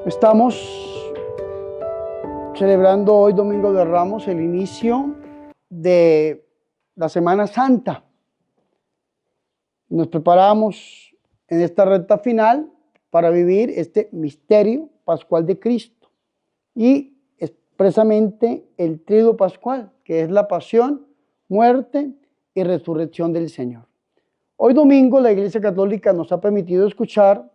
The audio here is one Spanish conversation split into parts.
Estamos celebrando hoy, Domingo de Ramos, el inicio de la Semana Santa. Nos preparamos en esta recta final para vivir este misterio pascual de Cristo y expresamente el Tríodo Pascual, que es la pasión, muerte y resurrección del Señor. Hoy domingo la Iglesia Católica nos ha permitido escuchar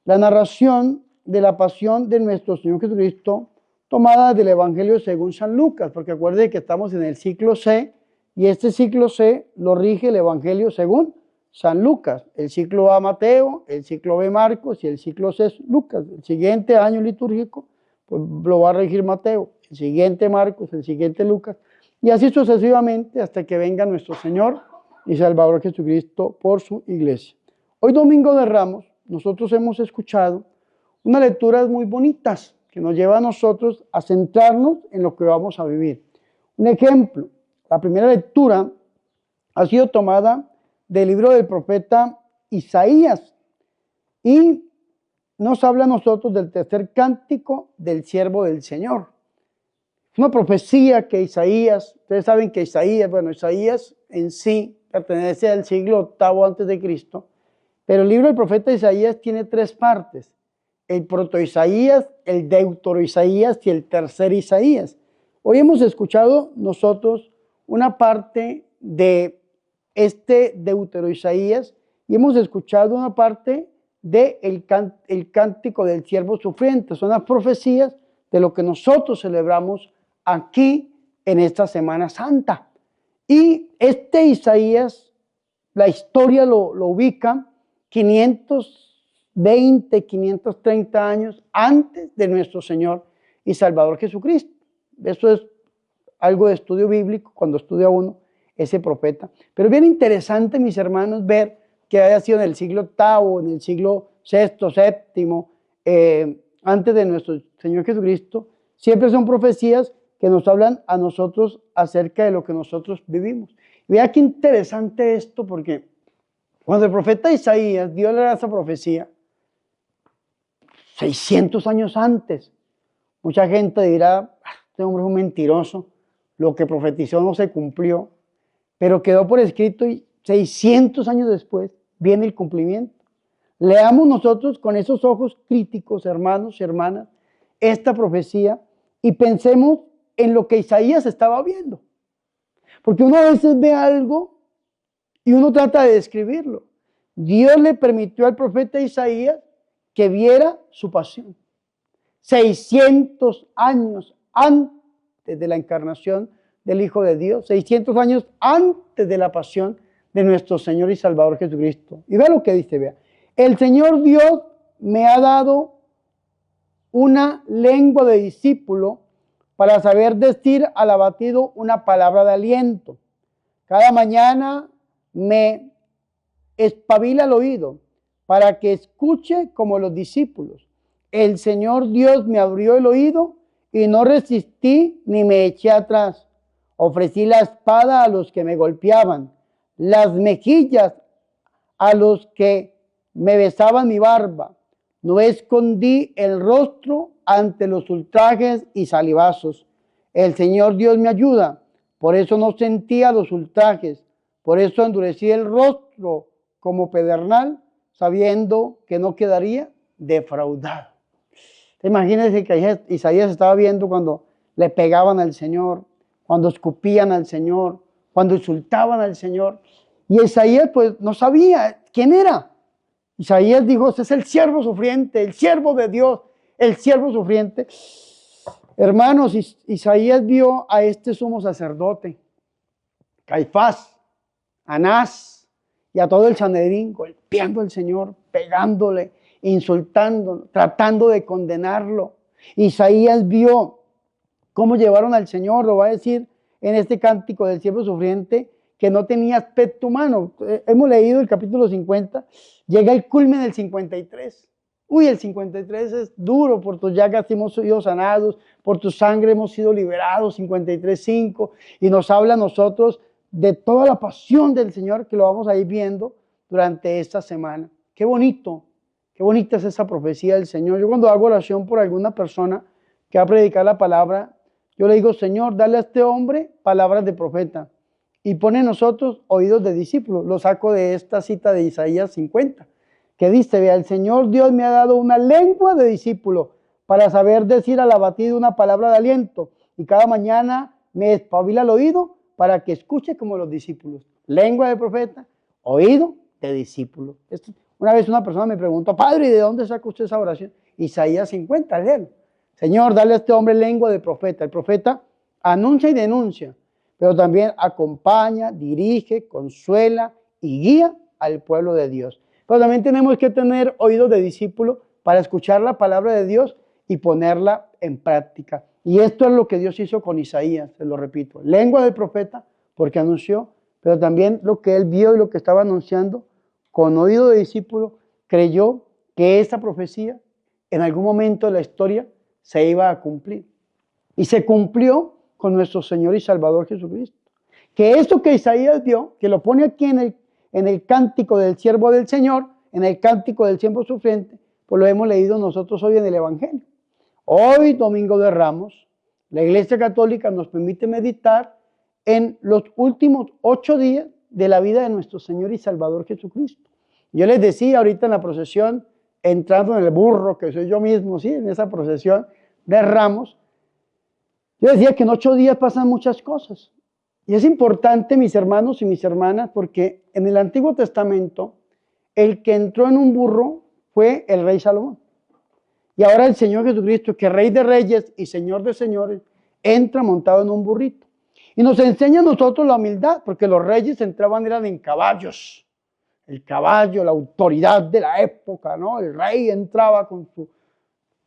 la narración de la pasión de nuestro Señor Jesucristo tomada del Evangelio según San Lucas, porque acuérdense que estamos en el ciclo C y este ciclo C lo rige el Evangelio según San Lucas. El ciclo A Mateo, el ciclo B Marcos y el ciclo C Lucas. El siguiente año litúrgico pues, lo va a regir Mateo, el siguiente Marcos, el siguiente Lucas y así sucesivamente hasta que venga nuestro Señor y Salvador Jesucristo por su iglesia. Hoy Domingo de Ramos nosotros hemos escuchado unas lecturas muy bonitas que nos llevan a nosotros a centrarnos en lo que vamos a vivir. Un ejemplo, la primera lectura ha sido tomada del libro del profeta Isaías y nos habla a nosotros del tercer cántico del siervo del Señor. Es una profecía que Isaías, ustedes saben que Isaías en sí pertenece al siglo VIII antes de Cristo, pero el libro del profeta Isaías tiene tres partes: el proto-Isaías, el deutero-Isaías y el tercer Isaías. Hoy hemos escuchado nosotros una parte de este deutero-Isaías y hemos escuchado una parte del cántico del siervo sufriente. Son las profecías de lo que nosotros celebramos aquí en esta Semana Santa. Y este Isaías, la historia lo ubica 520, 530 años antes de nuestro Señor y Salvador Jesucristo. Eso es algo de estudio bíblico cuando estudia uno ese profeta. Pero es bien interesante, mis hermanos, ver que haya sido en el siglo VIII, en el siglo VI, VII, antes de nuestro Señor Jesucristo. Siempre son profecías que nos hablan a nosotros acerca de lo que nosotros vivimos. Vea qué interesante esto, porque cuando el profeta Isaías dio esa profecía, 600 años antes, mucha gente dirá, este hombre es un mentiroso, lo que profetizó no se cumplió, pero quedó por escrito y 600 años después viene el cumplimiento. Leamos nosotros con esos ojos críticos, hermanos y hermanas, esta profecía y pensemos en lo que Isaías estaba viendo. Porque uno a veces ve algo y uno trata de describirlo. Dios le permitió al profeta Isaías que viera su pasión. 600 años antes de la encarnación del Hijo de Dios, 600 años antes de la pasión de nuestro Señor y Salvador Jesucristo. Y vea lo que dice, vea. El Señor Dios me ha dado una lengua de discípulo para saber decir al abatido una palabra de aliento. Cada mañana me espabila el oído para que escuche como los discípulos. El Señor Dios me abrió el oído y no resistí ni me eché atrás. Ofrecí la espada a los que me golpeaban, las mejillas a los que me besaban mi barba. No escondí el rostro ante los ultrajes y salivazos. El Señor Dios me ayuda, por eso no sentía los ultrajes, por eso endurecí el rostro como pedernal, sabiendo que no quedaría defraudado. Imagínense que Isaías estaba viendo cuando le pegaban al Señor, cuando escupían al Señor, cuando insultaban al Señor. Y Isaías pues no sabía quién era. Isaías dijo, este es el siervo sufriente, el siervo de Dios, el siervo sufriente. Hermanos, Isaías vio a este sumo sacerdote, Caifás, Anás y a todo el Sanedrín golpeando al Señor, pegándole, insultándolo, tratando de condenarlo. Isaías vio cómo llevaron al Señor, lo va a decir en este cántico del siervo sufriente, que no tenía aspecto humano. Hemos leído el capítulo 50, llega el culmen del 53. Uy, el 53 es duro, por tus llagas hemos sido sanados, por tu sangre hemos sido liberados, 53:5, y nos habla a nosotros de toda la pasión del Señor que lo vamos a ir viendo durante esta semana. Qué bonito Qué bonita es esa profecía del Señor. Yo cuando hago oración por alguna persona que va a predicar la palabra, yo le digo, Señor, dale a este hombre palabras de profeta y pone en nosotros oídos de discípulos. Lo saco de esta cita de Isaías 50, que dice, vea, el Señor Dios me ha dado una lengua de discípulo para saber decir al abatido una palabra de aliento, y cada mañana me espabila el oído para que escuche como los discípulos. Lengua de profeta, oído de discípulo. Una vez una persona me preguntó, Padre, ¿y de dónde saca usted esa oración? Isaías 50, léelo. Señor, dale a este hombre lengua de profeta. El profeta anuncia y denuncia, pero también acompaña, dirige, consuela y guía al pueblo de Dios. Pero también tenemos que tener oídos de discípulo para escuchar la palabra de Dios y ponerla en práctica. Y esto es lo que Dios hizo con Isaías, se lo repito. Lengua del profeta, porque anunció, pero también lo que él vio y lo que estaba anunciando, con oído de discípulo, creyó que esa profecía en algún momento de la historia se iba a cumplir. Y se cumplió con nuestro Señor y Salvador Jesucristo. Que esto que Isaías vio, que lo pone aquí en el cántico del siervo del Señor, en el cántico del siervo sufriente, pues lo hemos leído nosotros hoy en el Evangelio. Hoy, Domingo de Ramos, la Iglesia Católica nos permite meditar en los últimos 8 días de la vida de nuestro Señor y Salvador Jesucristo. Yo les decía ahorita en la procesión, entrando en el burro, que soy yo mismo, ¿sí? En esa procesión de Ramos, yo decía que en 8 días pasan muchas cosas. Y es importante, mis hermanos y mis hermanas, porque en el Antiguo Testamento, el que entró en un burro fue el rey Salomón. Y ahora el Señor Jesucristo, que es Rey de Reyes y Señor de Señores, entra montado en un burrito. Y nos enseña a nosotros la humildad, porque los reyes entraban, eran en caballos. El caballo, la autoridad de la época, ¿no? El rey entraba con su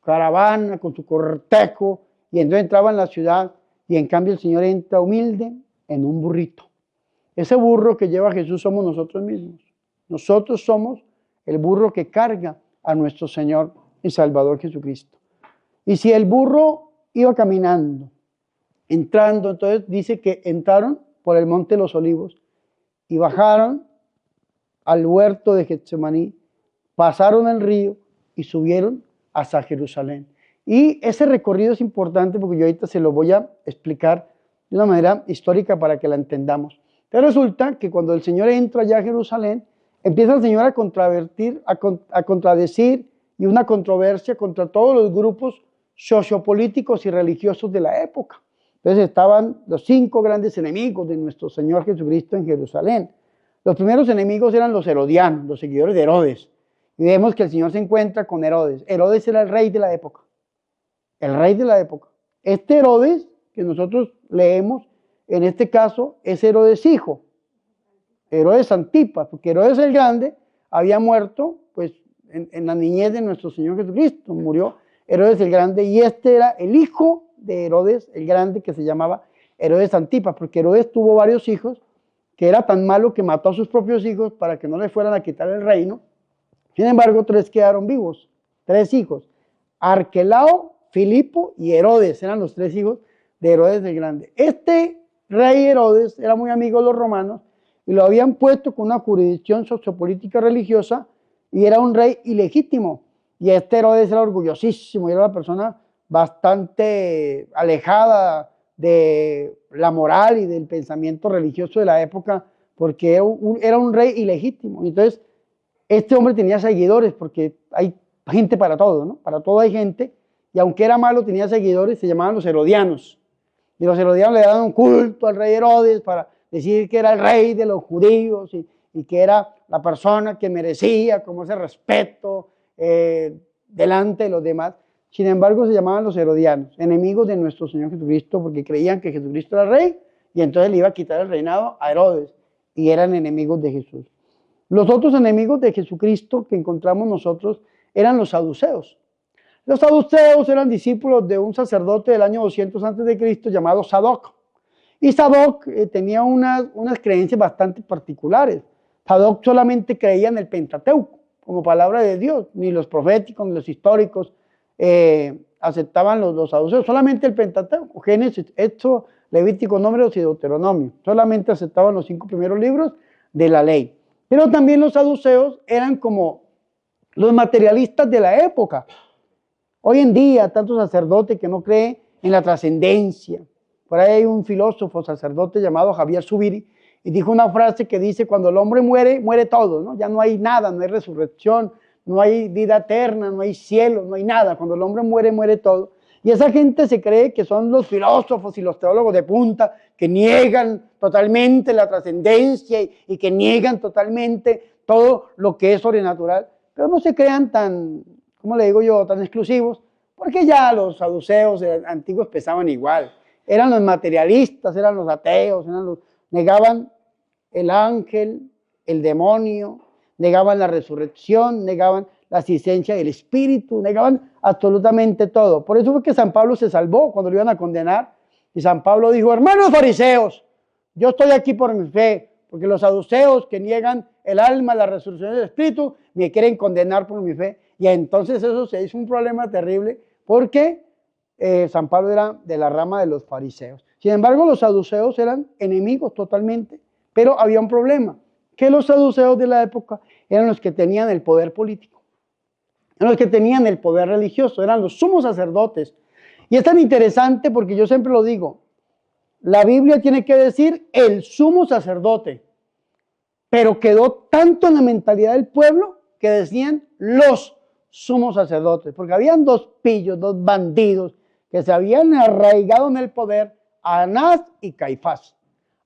caravana, con su cortejo, y entonces entraba en la ciudad, y en cambio el Señor entra humilde en un burrito. Ese burro que lleva Jesús somos nosotros mismos. Nosotros somos el burro que carga a nuestro Señor y Salvador Jesucristo. Y si el burro iba caminando, entrando, entonces dice que entraron por el monte de los Olivos y bajaron al huerto de Getsemaní, pasaron el río y subieron hasta Jerusalén. Y ese recorrido es importante porque yo ahorita se lo voy a explicar de una manera histórica para que la entendamos. Pero resulta que cuando el Señor entra allá a Jerusalén, empieza el Señor a contradecir y una controversia contra todos los grupos sociopolíticos y religiosos de la época. Entonces estaban los 5 grandes enemigos de nuestro Señor Jesucristo en Jerusalén. Los primeros enemigos eran los herodianos, los seguidores de Herodes. Y vemos que el Señor se encuentra con Herodes. Herodes era el rey de la época. El rey de la época. Este Herodes, que nosotros leemos, en este caso, es Herodes hijo. Herodes Antipas, porque Herodes el Grande había muerto pues, en la niñez de nuestro Señor Jesucristo. Murió Herodes el Grande y este era el hijo de Herodes el Grande que se llamaba Herodes Antipas, porque Herodes tuvo varios hijos, que era tan malo que mató a sus propios hijos para que no le fueran a quitar el reino. Sin embargo, 3 quedaron vivos, 3 hijos. Arquelao, Filipo y Herodes eran los 3 hijos de Herodes el Grande. Este rey Herodes era muy amigo de los romanos y lo habían puesto con una jurisdicción sociopolítica religiosa y era un rey ilegítimo. Y este Herodes era orgullosísimo y era una persona bastante alejada de la moral y del pensamiento religioso de la época, porque era un rey ilegítimo. Entonces, este hombre tenía seguidores, porque hay gente para todo, ¿no? Para todo hay gente, y aunque era malo, tenía seguidores, se llamaban los herodianos. Y los herodianos le daban un culto al rey Herodes para decir que era el rey de los judíos y que era la persona que merecía como ese respeto delante de los demás. Sin embargo, se llamaban los herodianos, enemigos de nuestro Señor Jesucristo, porque creían que Jesucristo era rey y entonces le iba a quitar el reinado a Herodes y eran enemigos de Jesús. Los otros enemigos de Jesucristo que encontramos nosotros eran los saduceos. Los saduceos eran discípulos de un sacerdote del año 200 a.C. llamado Sadoc. Y Sadoc tenía unas creencias bastante particulares. Sadoc solamente creía en el Pentateuco como palabra de Dios, ni los proféticos ni los históricos aceptaban los saduceos, solamente el Pentateuco, Génesis, Éxodo, Levítico, Números y Deuteronomio, solamente aceptaban los 5 primeros libros de la ley. Pero también los saduceos eran como los materialistas de la época. Hoy en día, tanto sacerdote que no cree en la trascendencia. Por ahí hay un filósofo sacerdote llamado Javier Zubiri y dijo una frase que dice: cuando el hombre muere, muere todo, ¿no? Ya no hay nada, no hay resurrección, no hay vida eterna, no hay cielo, no hay nada. Cuando el hombre muere, muere todo. Y esa gente se cree que son los filósofos y los teólogos de punta que niegan totalmente la trascendencia y que niegan totalmente todo lo que es sobrenatural. Pero no se crean tan, ¿cómo le digo yo?, tan exclusivos, porque ya los saduceos antiguos pensaban igual. Eran los materialistas, eran los ateos, negaban el ángel, el demonio, negaban la resurrección, negaban la asistencia del Espíritu, negaban absolutamente todo. Por eso fue que San Pablo se salvó cuando lo iban a condenar. Y San Pablo dijo: hermanos fariseos, yo estoy aquí por mi fe, porque los saduceos que niegan el alma, la resurrección del Espíritu, me quieren condenar por mi fe. Y entonces eso se hizo un problema terrible, porque San Pablo era de la rama de los fariseos. Sin embargo, los saduceos eran enemigos totalmente, pero había un problema, que los saduceos de la época eran los que tenían el poder político, eran los que tenían el poder religioso, eran los sumos sacerdotes. Y es tan interesante porque yo siempre lo digo, la Biblia tiene que decir el sumo sacerdote, pero quedó tanto en la mentalidad del pueblo que decían los sumos sacerdotes, porque habían dos pillos, dos bandidos que se habían arraigado en el poder, Anás y Caifás.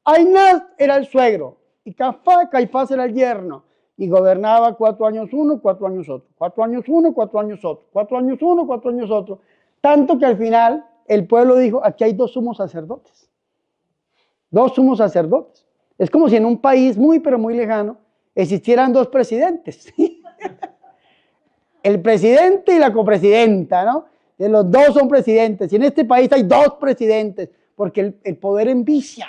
Anás era el suegro y Caifás era el yerno, y gobernaba 4 años uno, 4 años otro, 4 años uno, 4 años otro, 4 años uno, 4 años otro, tanto que al final el pueblo dijo: aquí hay dos sumos sacerdotes, dos sumos sacerdotes. Es como si en un país muy pero muy lejano existieran dos presidentes, el presidente y la copresidenta, ¿no? Los dos son presidentes, y en este país hay dos presidentes, porque el poder envicia.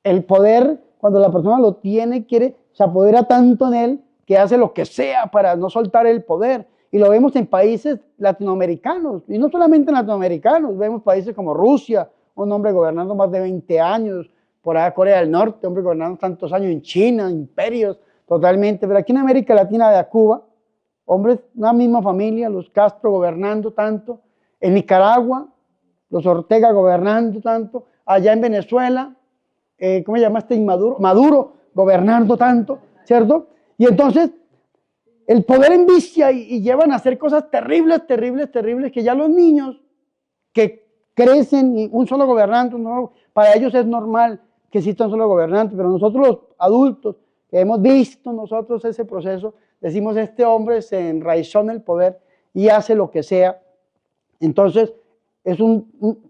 El poder, cuando la persona lo tiene, se apodera tanto en él que hace lo que sea para no soltar el poder. Y lo vemos en países latinoamericanos, y no solamente en latinoamericanos, vemos países como Rusia, un hombre gobernando más de 20 años, por allá Corea del Norte, hombre gobernando tantos años en China, imperios totalmente, pero aquí en América Latina, de Cuba, hombres, una misma familia, los Castro gobernando tanto, en Nicaragua, los Ortega gobernando tanto, allá en Venezuela, ¿cómo se llama este inmaduro? Maduro gobernando tanto, ¿cierto? Y entonces el poder envicia y llevan a hacer cosas terribles, terribles, terribles, que ya los niños que crecen y un solo gobernante, para ellos es normal que exista un solo gobernante, pero nosotros los adultos que hemos visto nosotros ese proceso, decimos: este hombre se enraizó en el poder y hace lo que sea. Entonces es en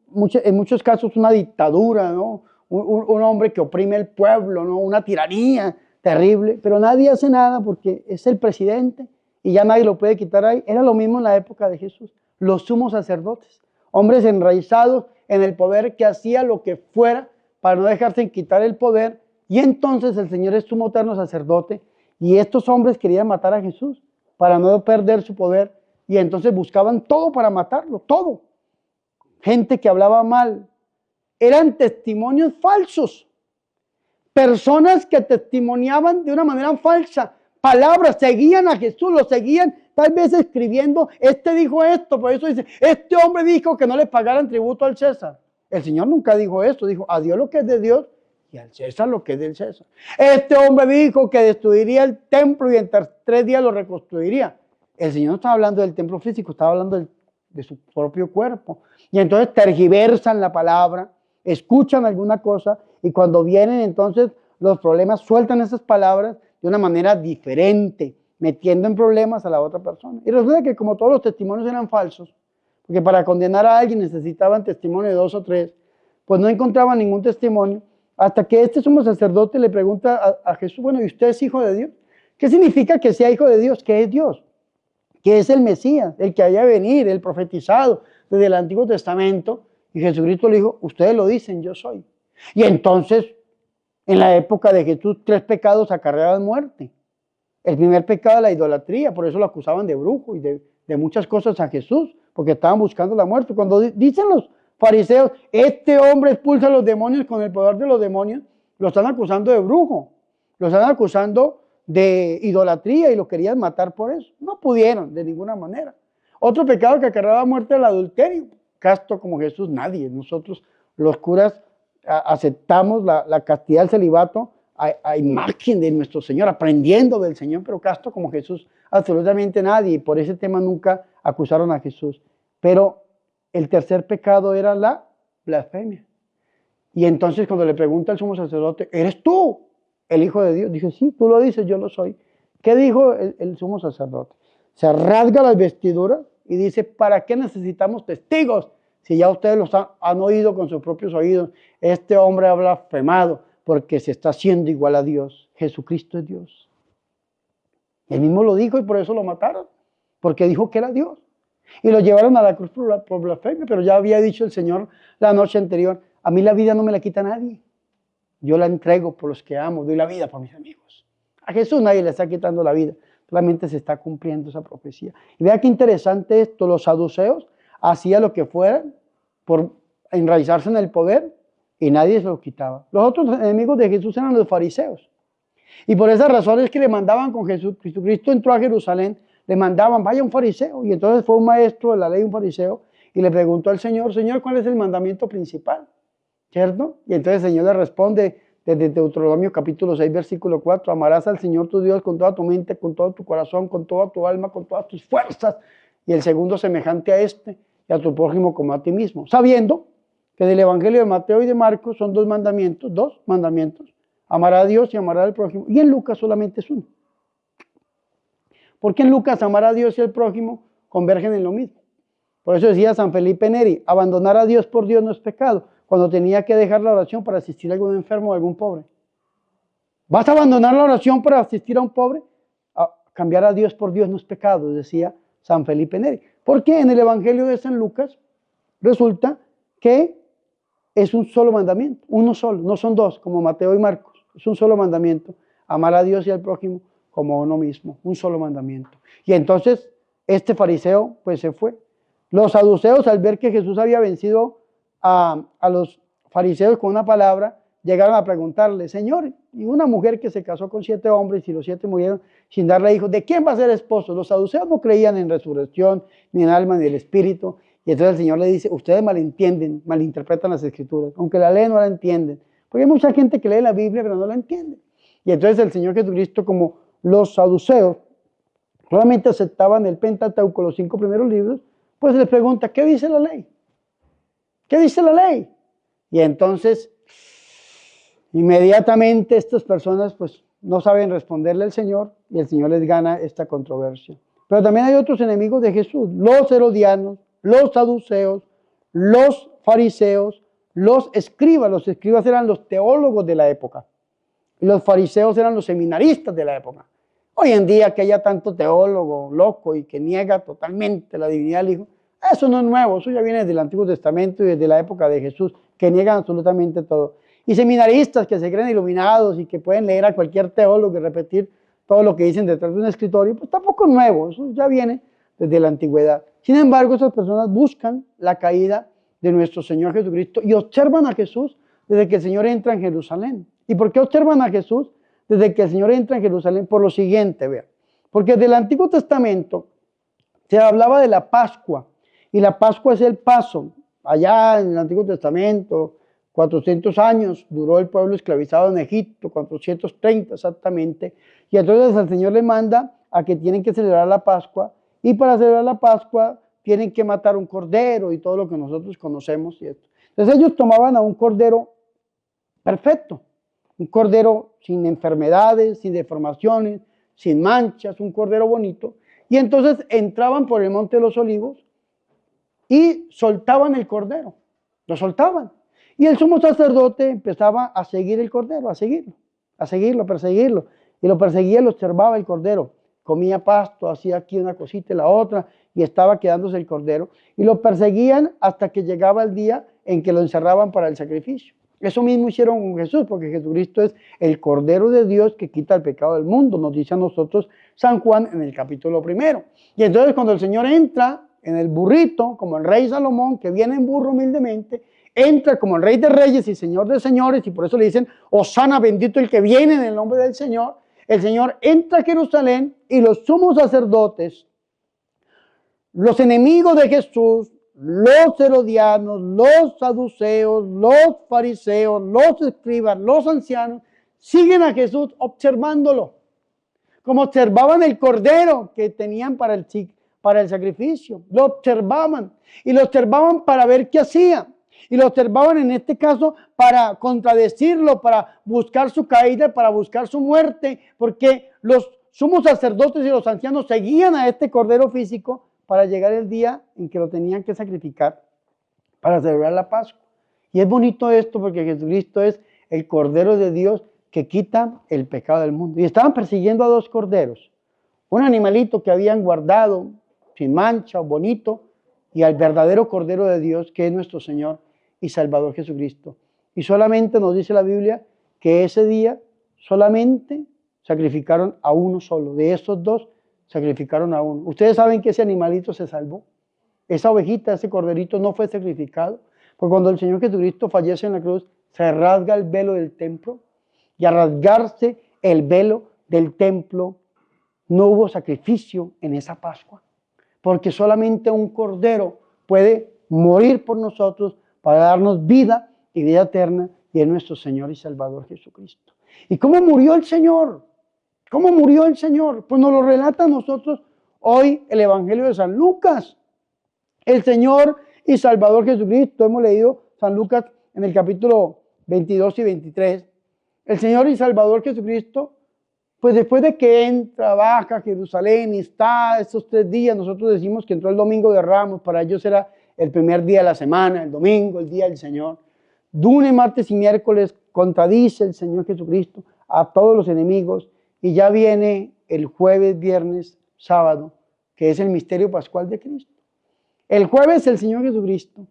muchos casos una dictadura, ¿no? Un hombre que oprime al pueblo, ¿no? Una tiranía terrible, pero nadie hace nada porque es el presidente y ya nadie lo puede quitar ahí. Era lo mismo en la época de Jesús, los sumos sacerdotes, hombres enraizados en el poder que hacía lo que fuera para no dejarse quitar el poder. Y entonces el Señor es sumo eterno sacerdote, y estos hombres querían matar a Jesús para no perder su poder, y entonces buscaban todo para matarlo, todo. Gente que hablaba mal, eran testimonios falsos, personas que testimoniaban de una manera falsa, palabras, seguían a Jesús, lo seguían, tal vez escribiendo: este dijo esto, por eso dice: este hombre dijo que no le pagaran tributo al César. El Señor nunca dijo esto, dijo: a Dios lo que es de Dios y al César lo que es del César. Este hombre dijo que destruiría el templo y en 3 días lo reconstruiría. El Señor no estaba hablando del templo físico, estaba hablando de su propio cuerpo. Y entonces tergiversan la palabra, escuchan alguna cosa, y cuando vienen entonces los problemas, sueltan esas palabras de una manera diferente, metiendo en problemas a la otra persona. Y resulta que, como todos los testimonios eran falsos, porque para condenar a alguien necesitaban testimonio de 2 o 3, pues no encontraban ningún testimonio, hasta que este sumo sacerdote le pregunta a Jesús: bueno, ¿y usted es hijo de Dios? ¿Qué significa que sea hijo de Dios? ¿Qué es Dios? ¿Qué es el Mesías? El que haya de venir, el profetizado desde el Antiguo Testamento. Y Jesucristo le dijo: ustedes lo dicen, yo soy. Y entonces, en la época de Jesús, 3 pecados acarreaban muerte. El primer pecado, la idolatría, por eso lo acusaban de brujo y de muchas cosas a Jesús, porque estaban buscando la muerte. Cuando dicen los fariseos: este hombre expulsa a los demonios con el poder de los demonios, lo están acusando de brujo, lo están acusando de idolatría y lo querían matar por eso. No pudieron de ninguna manera. Otro pecado que acarreaba muerte, el adulterio. Casto como Jesús, nadie. Nosotros los curas aceptamos la castidad del celibato a imagen de nuestro Señor, aprendiendo del Señor, pero casto como Jesús, absolutamente nadie. Y por ese tema nunca acusaron a Jesús. Pero el tercer pecado era la blasfemia. Y entonces cuando le pregunta al sumo sacerdote, ¿eres tú el Hijo de Dios? Dije, sí, tú lo dices, yo lo soy. ¿Qué dijo el sumo sacerdote? Se rasga las vestiduras y dice, ¿para qué necesitamos testigos? Si ya ustedes los han oído con sus propios oídos, este hombre ha blasfemado porque se está haciendo igual a Dios. Jesucristo es Dios. Él mismo lo dijo y por eso lo mataron, porque dijo que era Dios. Y lo llevaron a la cruz por blasfemia, pero ya había dicho el Señor la noche anterior, a mí la vida no me la quita nadie. Yo la entrego por los que amo, doy la vida por mis amigos. A Jesús nadie le está quitando la vida, solamente se está cumpliendo esa profecía. Y vea qué interesante esto, los saduceos hacían lo que fueran por enraizarse en el poder y nadie se lo quitaba. Los otros enemigos de Jesús eran los fariseos. Y por esas razones que le mandaban con Jesús, Jesucristo entró a Jerusalén, le mandaban, vaya un fariseo. Y entonces fue un maestro de la ley, un fariseo, y le preguntó al Señor, Señor, ¿cuál es el mandamiento principal? ¿Cierto? Y entonces el Señor le responde desde Deuteronomio capítulo 6, versículo 4, amarás al Señor tu Dios con toda tu mente, con todo tu corazón, con toda tu alma, con todas tus fuerzas. Y el segundo semejante a este, y a tu prójimo como a ti mismo. Sabiendo que del Evangelio de Mateo y de Marcos son dos mandamientos, amar a Dios y amar al prójimo. Y en Lucas solamente es uno. Porque en Lucas amar a Dios y al prójimo convergen en lo mismo. Por eso decía San Felipe Neri, abandonar a Dios por Dios no es pecado, cuando tenía que dejar la oración para asistir a algún enfermo o a algún pobre. ¿Vas a abandonar la oración para asistir a un pobre? Cambiar a Dios por Dios no es pecado, decía San Felipe Neri. Porque en el Evangelio de San Lucas resulta que es un solo mandamiento, uno solo, no son dos como Mateo y Marcos, es un solo mandamiento, amar a Dios y al prójimo como a uno mismo, un solo mandamiento. Y entonces este fariseo pues se fue. Los saduceos, al ver que Jesús había vencido a los fariseos con una palabra, llegaron a preguntarle, Señor, y una mujer que se casó con 7 hombres y los 7 murieron sin darle hijos, ¿de quién va a ser esposo? Los saduceos no creían en resurrección, ni en alma, ni en el espíritu. Y entonces el Señor le dice, ustedes malentienden, malinterpretan las escrituras, aunque la leen no la entienden. Porque hay mucha gente que lee la Biblia pero no la entiende. Y entonces el Señor Jesucristo, como los saduceos solamente aceptaban el Pentateuco, los 5 primeros libros, pues les pregunta, ¿qué dice la ley? ¿Qué dice la ley? Y entonces, inmediatamente estas personas pues no saben responderle al Señor y el Señor les gana esta controversia. Pero también hay otros enemigos de Jesús, los herodianos, los saduceos, los fariseos, los escribas. Los escribas eran los teólogos de la época y los fariseos eran los seminaristas de la época. Hoy en día que haya tanto teólogo loco y que niega totalmente la divinidad del Hijo, eso no es nuevo, eso ya viene desde el Antiguo Testamento y desde la época de Jesús, que niegan absolutamente todo. Y seminaristas que se creen iluminados y que pueden leer a cualquier teólogo y repetir todo lo que dicen detrás de un escritorio, pues tampoco es nuevo, eso ya viene desde la antigüedad. Sin embargo, esas personas buscan la caída de nuestro Señor Jesucristo y observan a Jesús desde que el Señor entra en Jerusalén. ¿Y por qué observan a Jesús desde que el Señor entra en Jerusalén? Por lo siguiente, vean. Porque desde el Antiguo Testamento se hablaba de la Pascua, y la Pascua es el paso. Allá en el Antiguo Testamento, 400 años duró el pueblo esclavizado en Egipto, 430 exactamente, y entonces el Señor le manda a que tienen que celebrar la Pascua, y para celebrar la Pascua tienen que matar un cordero y todo lo que nosotros conocemos. Y esto. Entonces ellos tomaban a un cordero perfecto, un cordero sin enfermedades, sin deformaciones, sin manchas, un cordero bonito, y entonces entraban por el Monte de los Olivos y soltaban el cordero, lo soltaban. Y el sumo sacerdote empezaba a seguir el cordero, a seguirlo, perseguirlo. Y lo perseguía, lo observaba el cordero. Comía pasto, hacía aquí una cosita y la otra, y estaba quedándose el cordero. Y lo perseguían hasta que llegaba el día en que lo encerraban para el sacrificio. Eso mismo hicieron con Jesús, porque Jesucristo es el Cordero de Dios que quita el pecado del mundo, nos dice a nosotros San Juan en el capítulo 1. Y entonces cuando el Señor entra en el burrito, como el rey Salomón, que viene en burro humildemente, entra como el Rey de Reyes y Señor de Señores, y por eso le dicen, Hosana, bendito el que viene en el nombre del Señor. el Señor entra a Jerusalén y los sumos sacerdotes, los enemigos de Jesús, los herodianos, los saduceos, los fariseos, los escribas, los ancianos, siguen a Jesús observándolo, como observaban el cordero que tenían para el sacrificio. Lo observaban y lo observaban para ver qué hacía. Y lo observaban en este caso para contradecirlo, para buscar su caída, para buscar su muerte, porque los sumos sacerdotes y los ancianos seguían a este cordero físico para llegar el día en que lo tenían que sacrificar para celebrar la Pascua. Y es bonito esto porque Jesucristo es el Cordero de Dios que quita el pecado del mundo. Y estaban persiguiendo a dos corderos, un animalito que habían guardado sin mancha, bonito, y al verdadero Cordero de Dios que es nuestro Señor y Salvador Jesucristo. Y solamente nos dice la Biblia que ese día solamente sacrificaron a uno solo. De estos dos sacrificaron a uno. Ustedes saben que ese animalito se salvó. Esa ovejita, ese corderito no fue sacrificado. Porque cuando el Señor Jesucristo fallece en la cruz, se rasga el velo del templo. Y al rasgarse el velo del templo, no hubo sacrificio en esa Pascua. Porque solamente un cordero puede morir por nosotros para darnos vida y vida eterna, y es nuestro Señor y Salvador Jesucristo. ¿Y cómo murió el Señor? ¿Cómo murió el Señor? Pues nos lo relata a nosotros hoy el Evangelio de San Lucas. El Señor y Salvador Jesucristo, hemos leído San Lucas en el capítulo 22 y 23. El Señor y Salvador Jesucristo, pues después de que entra, baja a Jerusalén y está estos 3 días, nosotros decimos que entró el domingo de Ramos, para ellos era el primer día de la semana, el domingo, el día del Señor. Lunes, martes y miércoles contradice el Señor Jesucristo a todos los enemigos, y ya viene el jueves, viernes, sábado, que es el misterio pascual de Cristo. El jueves el Señor Jesucristo,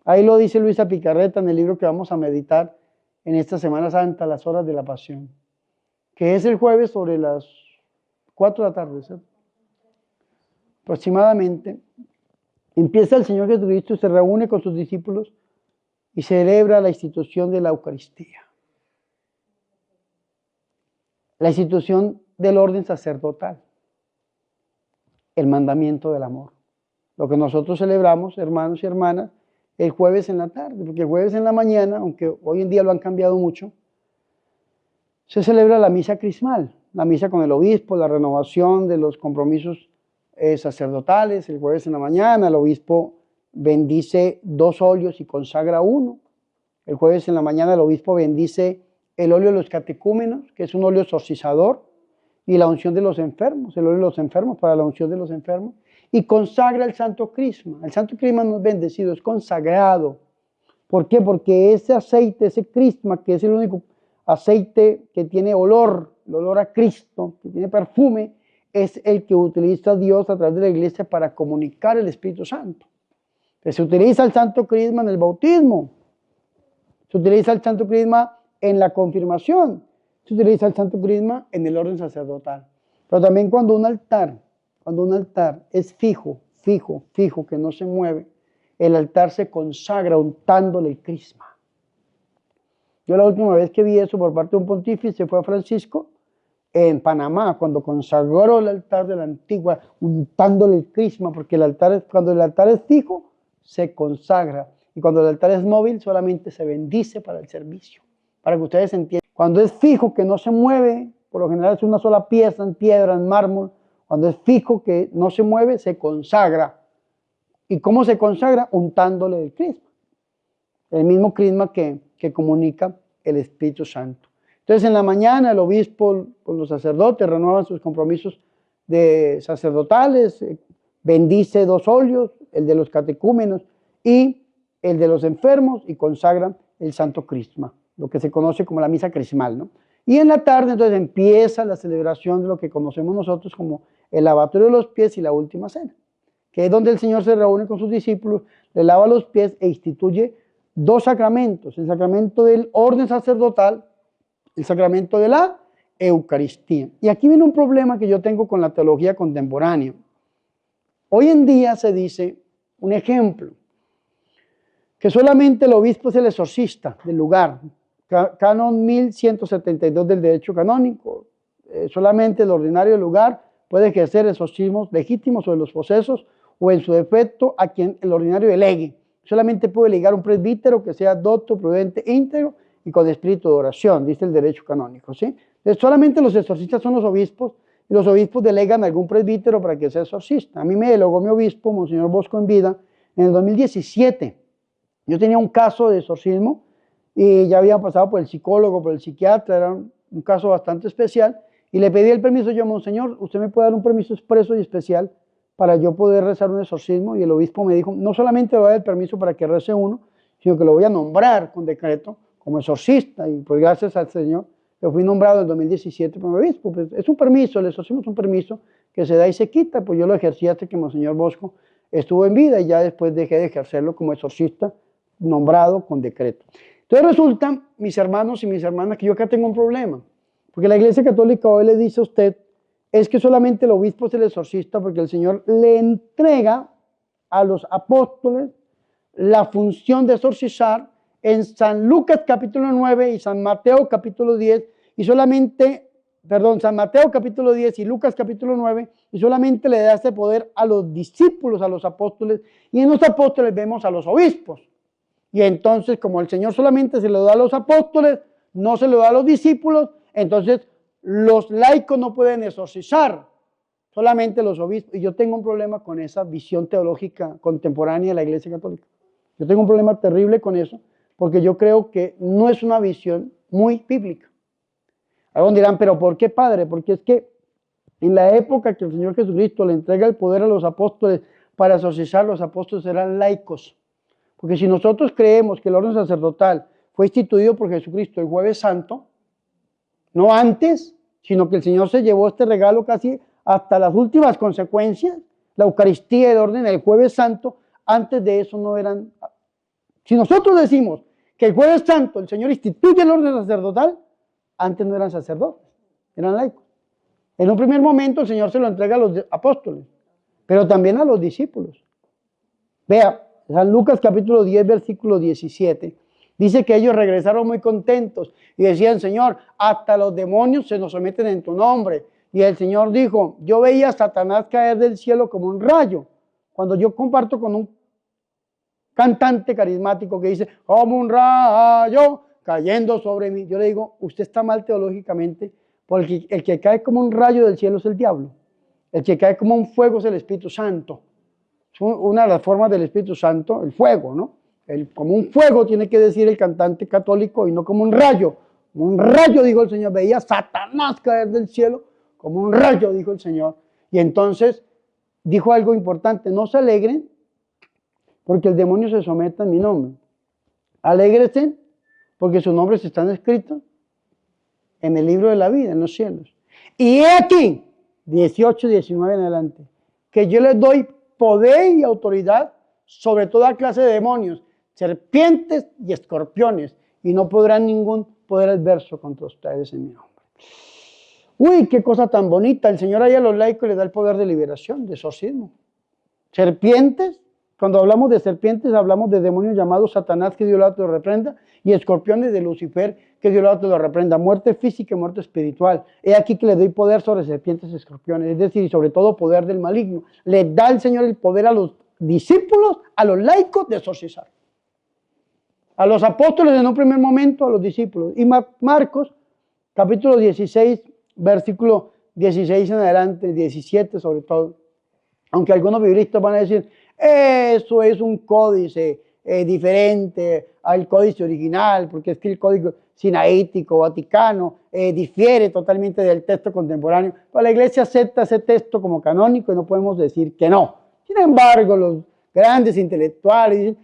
ahí lo dice Luisa Picarreta en el libro que vamos a meditar en esta Semana Santa, las horas de la Pasión, que es el jueves sobre las 4 de la tarde, ¿cierto? Aproximadamente. Empieza el Señor Jesucristo y se reúne con sus discípulos y celebra la institución de la Eucaristía. La institución del orden sacerdotal. El mandamiento del amor. Lo que nosotros celebramos, hermanos y hermanas, el jueves en la tarde, porque el jueves en la mañana, aunque hoy en día lo han cambiado mucho, se celebra la misa crismal, la misa con el obispo, la renovación de los compromisos sacerdotales. El jueves en la mañana el obispo bendice 2 óleos y consagra uno. El jueves en la mañana el obispo bendice el óleo de los catecúmenos, que es un óleo exorcizador, y la unción de los enfermos, el óleo de los enfermos para la unción de los enfermos, y consagra el santo crisma. El santo crisma no es bendecido, es consagrado. ¿Por qué? Porque ese aceite, ese crisma, que es el único aceite que tiene olor, el olor a Cristo, que tiene perfume, es el que utiliza Dios a través de la iglesia para comunicar el Espíritu Santo. Entonces, se utiliza el santo crisma en el bautismo, se utiliza el santo crisma en la confirmación, se utiliza el santo crisma en el orden sacerdotal. Pero también cuando un altar es fijo, que no se mueve, el altar se consagra untándole el crisma. Yo la última vez que vi eso por parte de un pontífice fue a Francisco en Panamá, cuando consagró el altar de la antigua, untándole el crisma, porque cuando el altar es fijo, se consagra. Y cuando el altar es móvil, solamente se bendice para el servicio. Para que ustedes entiendan. Cuando es fijo, que no se mueve, por lo general es una sola pieza en piedra, en mármol. Cuando es fijo, que no se mueve, se consagra. ¿Y cómo se consagra? Untándole el crisma. El mismo crisma que comunica el Espíritu Santo. Entonces, en la mañana el obispo con los sacerdotes renuevan sus compromisos sacerdotales, bendice 2 óleos, el de los catecúmenos y el de los enfermos, y consagran el santo crisma, lo que se conoce como la misa crismal, ¿no? Y en la tarde entonces empieza la celebración de lo que conocemos nosotros como el lavatorio de los pies y la última cena, que es donde el Señor se reúne con sus discípulos, le lava los pies e instituye 2 sacramentos, el sacramento del orden sacerdotal, el sacramento de la Eucaristía. Y aquí viene un problema que yo tengo con la teología contemporánea. Hoy en día se dice, un ejemplo, que solamente el obispo es el exorcista del lugar, canon 1172 del derecho canónico, solamente el ordinario lugar puede ejercer exorcismos legítimos sobre los posesos o en su defecto a quien el ordinario delegue. Solamente puede ligar un presbítero que sea docto, prudente, íntegro y con espíritu de oración, dice el derecho canónico, ¿sí? Entonces, solamente los exorcistas son los obispos, y los obispos delegan a algún presbítero para que sea exorcista. A mí me delegó mi obispo, Monseñor Bosco en vida, en el 2017. Yo tenía un caso de exorcismo y ya había pasado por el psicólogo, por el psiquiatra, era un caso bastante especial, y le pedí el permiso yo, Monseñor, ¿usted me puede dar un permiso expreso y especial para yo poder rezar un exorcismo? Y el obispo me dijo, no solamente le voy a dar el permiso para que rece uno, sino que lo voy a nombrar con decreto como exorcista, y pues gracias al Señor, yo fui nombrado en el 2017 como obispo. Pues es un permiso, el exorcismo es un permiso que se da y se quita, pues yo lo ejercí hasta que Monseñor Bosco estuvo en vida, y ya después dejé de ejercerlo como exorcista nombrado con decreto. Entonces resulta, mis hermanos y mis hermanas, que yo acá tengo un problema, porque la Iglesia Católica hoy le dice a usted, es que solamente el obispo es el exorcista, porque el Señor le entrega a los apóstoles la función de exorcizar en San Lucas capítulo 9 y San Mateo capítulo 10, y solamente, perdón, San Mateo capítulo 10 y Lucas capítulo 9, y solamente le da este poder a los discípulos, a los apóstoles, y en los apóstoles vemos a los obispos. Y entonces, como el Señor solamente se lo da a los apóstoles, no se lo da a los discípulos, entonces los laicos no pueden exorcizar, solamente los obispos. Y yo tengo un problema con esa visión teológica contemporánea de la Iglesia Católica. Yo tengo un problema terrible con eso, porque yo creo que no es una visión muy bíblica. Algunos dirán, pero ¿por qué, Padre? Porque es que en la época que el Señor Jesucristo le entrega el poder a los apóstoles para exorcizar, los apóstoles eran laicos. Porque si nosotros creemos que el orden sacerdotal fue instituido por Jesucristo el Jueves Santo, no antes, sino que el Señor se llevó este regalo casi hasta las últimas consecuencias, la Eucaristía y el orden el Jueves Santo, antes de eso no eran. Si nosotros decimos que el Jueves Santo el Señor instituye el orden sacerdotal, antes no eran sacerdotes, eran laicos. En un primer momento el Señor se lo entrega a los apóstoles, pero también a los discípulos. Vea, San Lucas capítulo 10, versículo 17, dice que ellos regresaron muy contentos y decían, Señor, hasta los demonios se nos someten en tu nombre. Y el Señor dijo, yo veía a Satanás caer del cielo como un rayo. Cuando yo comparto con un cantante carismático que dice, como un rayo cayendo sobre mí, yo le digo, usted está mal teológicamente, porque el que cae como un rayo del cielo es el diablo. El que cae como un fuego es el Espíritu Santo. Una de las formas del Espíritu Santo, el fuego, ¿no? Como un fuego tiene que decir el cantante católico y no como un rayo. Como un rayo, dijo el Señor, veía a Satanás caer del cielo, como un rayo, dijo el Señor. Y entonces dijo algo importante, no se alegren porque el demonio se someta en mi nombre. Alégrense porque sus nombres están escritos en el libro de la vida, en los cielos. Y he aquí, 18, 19 en adelante, que yo les doy poder y autoridad sobre toda clase de demonios, serpientes y escorpiones, y no podrán ningún poder adverso contra ustedes en mi nombre. Uy, qué cosa tan bonita. El Señor ahí a los laicos les da el poder de liberación, de exorcismo. Serpientes, cuando hablamos de serpientes, hablamos de demonios llamados Satanás, que Dios lo reprenda, y escorpiones de Lucifer, que Dios lo reprenda. Muerte física y muerte espiritual. He aquí que le doy poder sobre serpientes y escorpiones, es decir, sobre todo poder del maligno. Le da el Señor el poder a los discípulos, a los laicos, de exorcizar. A los apóstoles en un primer momento, a los discípulos. Y Marcos, capítulo 16, versículo 16 en adelante, 17 sobre todo. Aunque algunos biblistas van a decir, eso es un códice diferente al códice original, porque es que el código sinaítico, vaticano, difiere totalmente del texto contemporáneo. Pero la iglesia acepta ese texto como canónico y no podemos decir que no. Sin embargo, los grandes intelectuales dicen,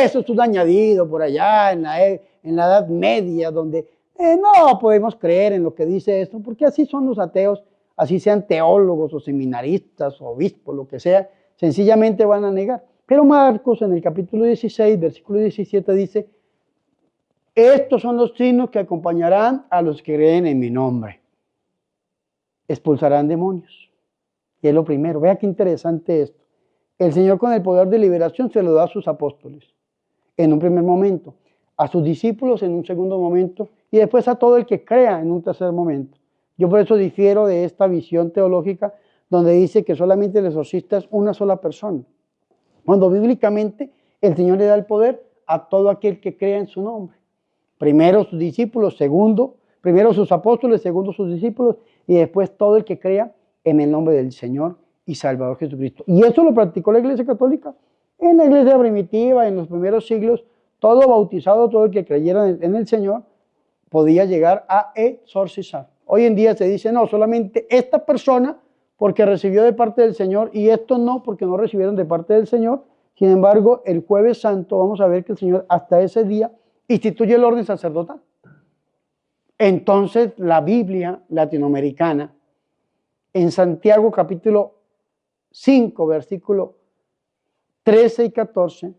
eso es un añadido por allá en la Edad Media, donde no podemos creer en lo que dice esto, porque así son los ateos, así sean teólogos o seminaristas o obispos, lo que sea, sencillamente van a negar. Pero Marcos en el capítulo 16, versículo 17 dice, estos son los signos que acompañarán a los que creen en mi nombre. Expulsarán demonios. Y es lo primero. Vea qué interesante esto. El Señor con el poder de liberación se lo da a sus apóstoles en un primer momento, a sus discípulos en un segundo momento y después a todo el que crea en un tercer momento. Yo por eso difiero de esta visión teológica donde dice que solamente el exorcista es una sola persona, cuando bíblicamente el Señor le da el poder a todo aquel que crea en su nombre. Primero sus discípulos, primero sus apóstoles, segundo sus discípulos y después todo el que crea en el nombre del Señor y Salvador Jesucristo. Y eso lo practicó la Iglesia Católica en la Iglesia primitiva, en los primeros siglos. Todo bautizado, todo el que creyera en el Señor podía llegar a exorcizar. Hoy en día se dice, no, solamente esta persona porque recibió de parte del Señor y estos no porque no recibieron de parte del Señor. Sin embargo, el Jueves Santo vamos a ver que el Señor hasta ese día instituye el orden sacerdotal. Entonces la Biblia latinoamericana en Santiago capítulo 5 versículo 13 y 14,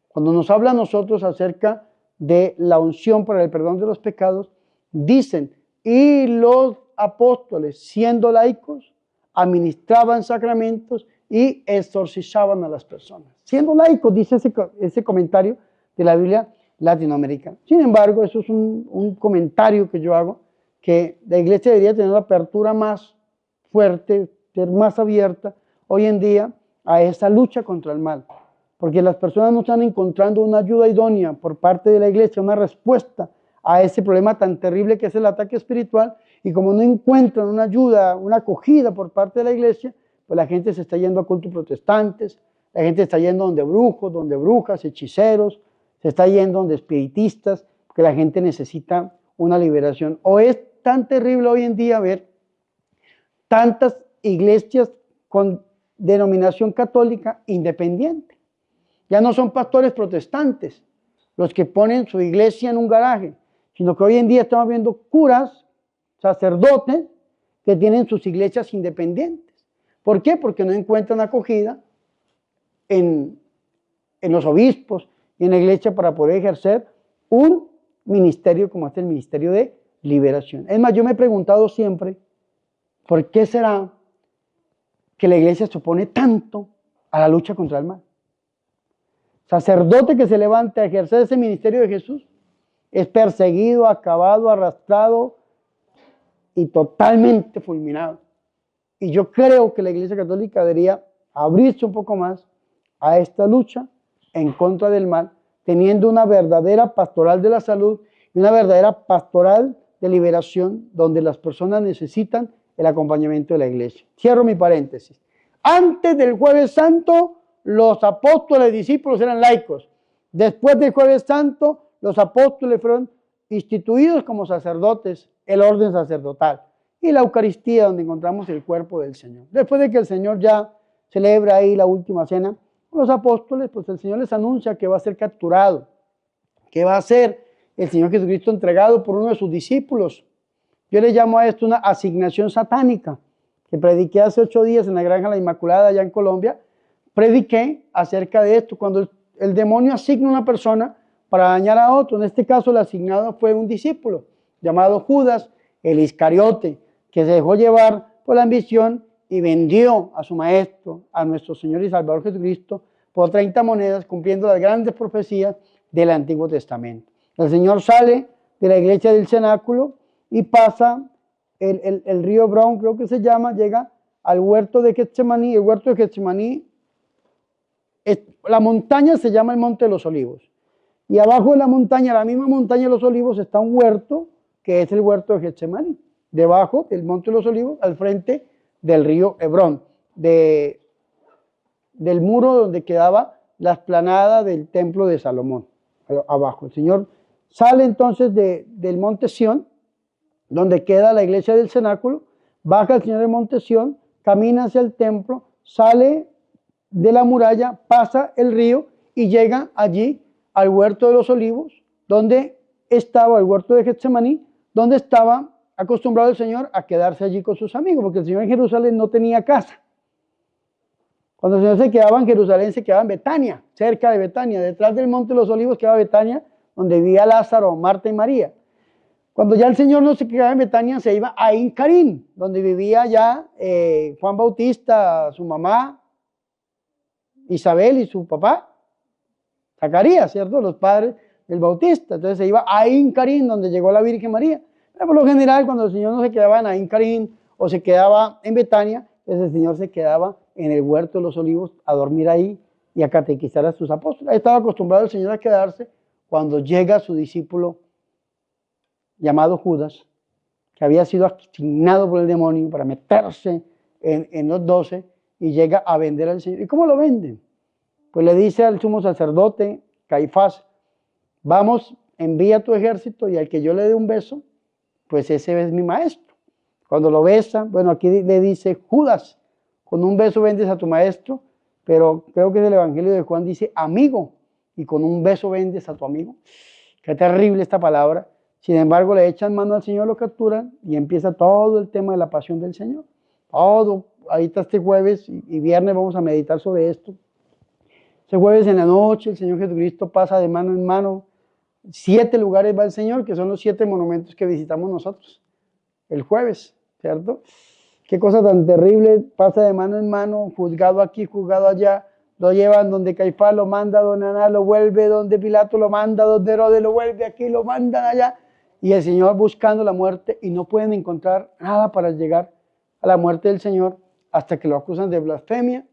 cuando nos habla a nosotros acerca de la unción para el perdón de los pecados, dicen, y los apóstoles siendo laicos administraban sacramentos y exorcizaban a las personas. Siendo laicos, dice ese comentario de la Biblia latinoamericana. Sin embargo, eso es un comentario que yo hago, que la iglesia debería tener una apertura más fuerte, ser más abierta hoy en día a esa lucha contra el mal. Porque las personas no están encontrando una ayuda idónea por parte de la iglesia, una respuesta a ese problema tan terrible que es el ataque espiritual, y como no encuentran una ayuda, una acogida por parte de la iglesia, pues la gente se está yendo a cultos protestantes, la gente está yendo donde brujos, donde brujas, hechiceros, se está yendo donde espiritistas, porque la gente necesita una liberación. O es tan terrible hoy en día ver tantas iglesias con denominación católica independiente. Ya no son pastores protestantes los que ponen su iglesia en un garaje, sino que hoy en día estamos viendo curas, sacerdotes, que tienen sus iglesias independientes. ¿Por qué? Porque no encuentran acogida en los obispos y en la iglesia para poder ejercer un ministerio como este, el ministerio de liberación. Es más, yo me he preguntado siempre, ¿por qué será que la iglesia se opone tanto a la lucha contra el mal? Sacerdote que se levante a ejercer ese ministerio de Jesús es perseguido, acabado, arrastrado y totalmente fulminado. Y yo creo que la Iglesia Católica debería abrirse un poco más a esta lucha en contra del mal, teniendo una verdadera pastoral de la salud y una verdadera pastoral de liberación donde las personas necesitan el acompañamiento de la iglesia. Cierro mi paréntesis. Antes del Jueves Santo, los apóstoles y discípulos eran laicos. Después del Jueves Santo, los apóstoles fueron instituidos como sacerdotes, el orden sacerdotal. Y la Eucaristía, donde encontramos el cuerpo del Señor. Después de que el Señor ya celebra ahí la última cena, los apóstoles, pues el Señor les anuncia que va a ser capturado, que va a ser el Señor Jesucristo entregado por uno de sus discípulos. Yo le llamo a esto una asignación satánica, que prediqué hace 8 días en la Granja La Inmaculada, allá en Colombia. Prediqué acerca de esto, cuando el demonio asigna a una persona para dañar a otro. En este caso, el asignado fue un discípulo llamado Judas, el Iscariote, que se dejó llevar por la ambición y vendió a su maestro, a nuestro Señor y Salvador Jesucristo, por 30 monedas, cumpliendo las grandes profecías del Antiguo Testamento. El Señor sale de la iglesia del cenáculo y pasa el río Brown, creo que se llama, llega al huerto de Getsemaní. El huerto de Getsemaní, la montaña se llama el Monte de los Olivos. Y abajo de la montaña, la misma montaña de los Olivos, está un huerto, que es el huerto de Getsemaní. Debajo del Monte de los Olivos, al frente del río Hebrón, del muro donde quedaba la explanada del templo de Salomón, abajo. El Señor sale entonces del monte Sión, donde queda la iglesia del cenáculo, baja el Señor del monte Sión, camina hacia el templo, sale de la muralla, pasa el río y llega allí al huerto de los Olivos, donde estaba el huerto de Getsemaní, donde estaba acostumbrado el Señor a quedarse allí con sus amigos, porque el Señor en Jerusalén no tenía casa. Cuando el Señor se quedaba en Jerusalén, se quedaba en Betania, cerca de Betania, detrás del Monte de los Olivos quedaba Betania, donde vivía Lázaro, Marta y María. Cuando ya el Señor no se quedaba en Betania, se iba a Ain Karim, donde vivía ya Juan Bautista, su mamá, Isabel y su papá, Zacarías, ¿cierto? Los padres del Bautista. Entonces se iba a Ain Karim, donde llegó la Virgen María. Por lo general, cuando el Señor no se quedaba en Ain Karim o se quedaba en Betania, pues el Señor se quedaba en el huerto de los olivos a dormir ahí y a catequizar a sus apóstoles. Ahí estaba acostumbrado el Señor a quedarse cuando llega su discípulo llamado Judas, que había sido asignado por el demonio para meterse en los 12 y llega a vender al Señor. ¿Y cómo lo venden? Pues le dice al sumo sacerdote Caifás, vamos, envía tu ejército y al que yo le dé un beso, pues ese es mi maestro. Cuando lo besa, bueno, aquí le dice Judas, con un beso vendes a tu maestro, pero creo que es el Evangelio de Juan, dice amigo, y con un beso vendes a tu amigo. Qué terrible esta palabra. Sin embargo, le echan mano al Señor, lo capturan y empieza todo el tema de la pasión del Señor. Todo, ahorita este jueves y viernes vamos a meditar sobre esto. Este jueves en la noche el Señor Jesucristo pasa de mano en mano. 7 lugares va el Señor, que son los 7 monumentos que visitamos nosotros el jueves, ¿cierto? Qué cosa tan terrible, pasa de mano en mano, juzgado aquí, juzgado allá, lo llevan donde Caifás, lo manda donde Anás, lo vuelve donde Pilato, lo manda donde Herodes, lo vuelve aquí, lo mandan allá, y el Señor buscando la muerte y no pueden encontrar nada para llegar a la muerte del Señor hasta que lo acusan de blasfemia,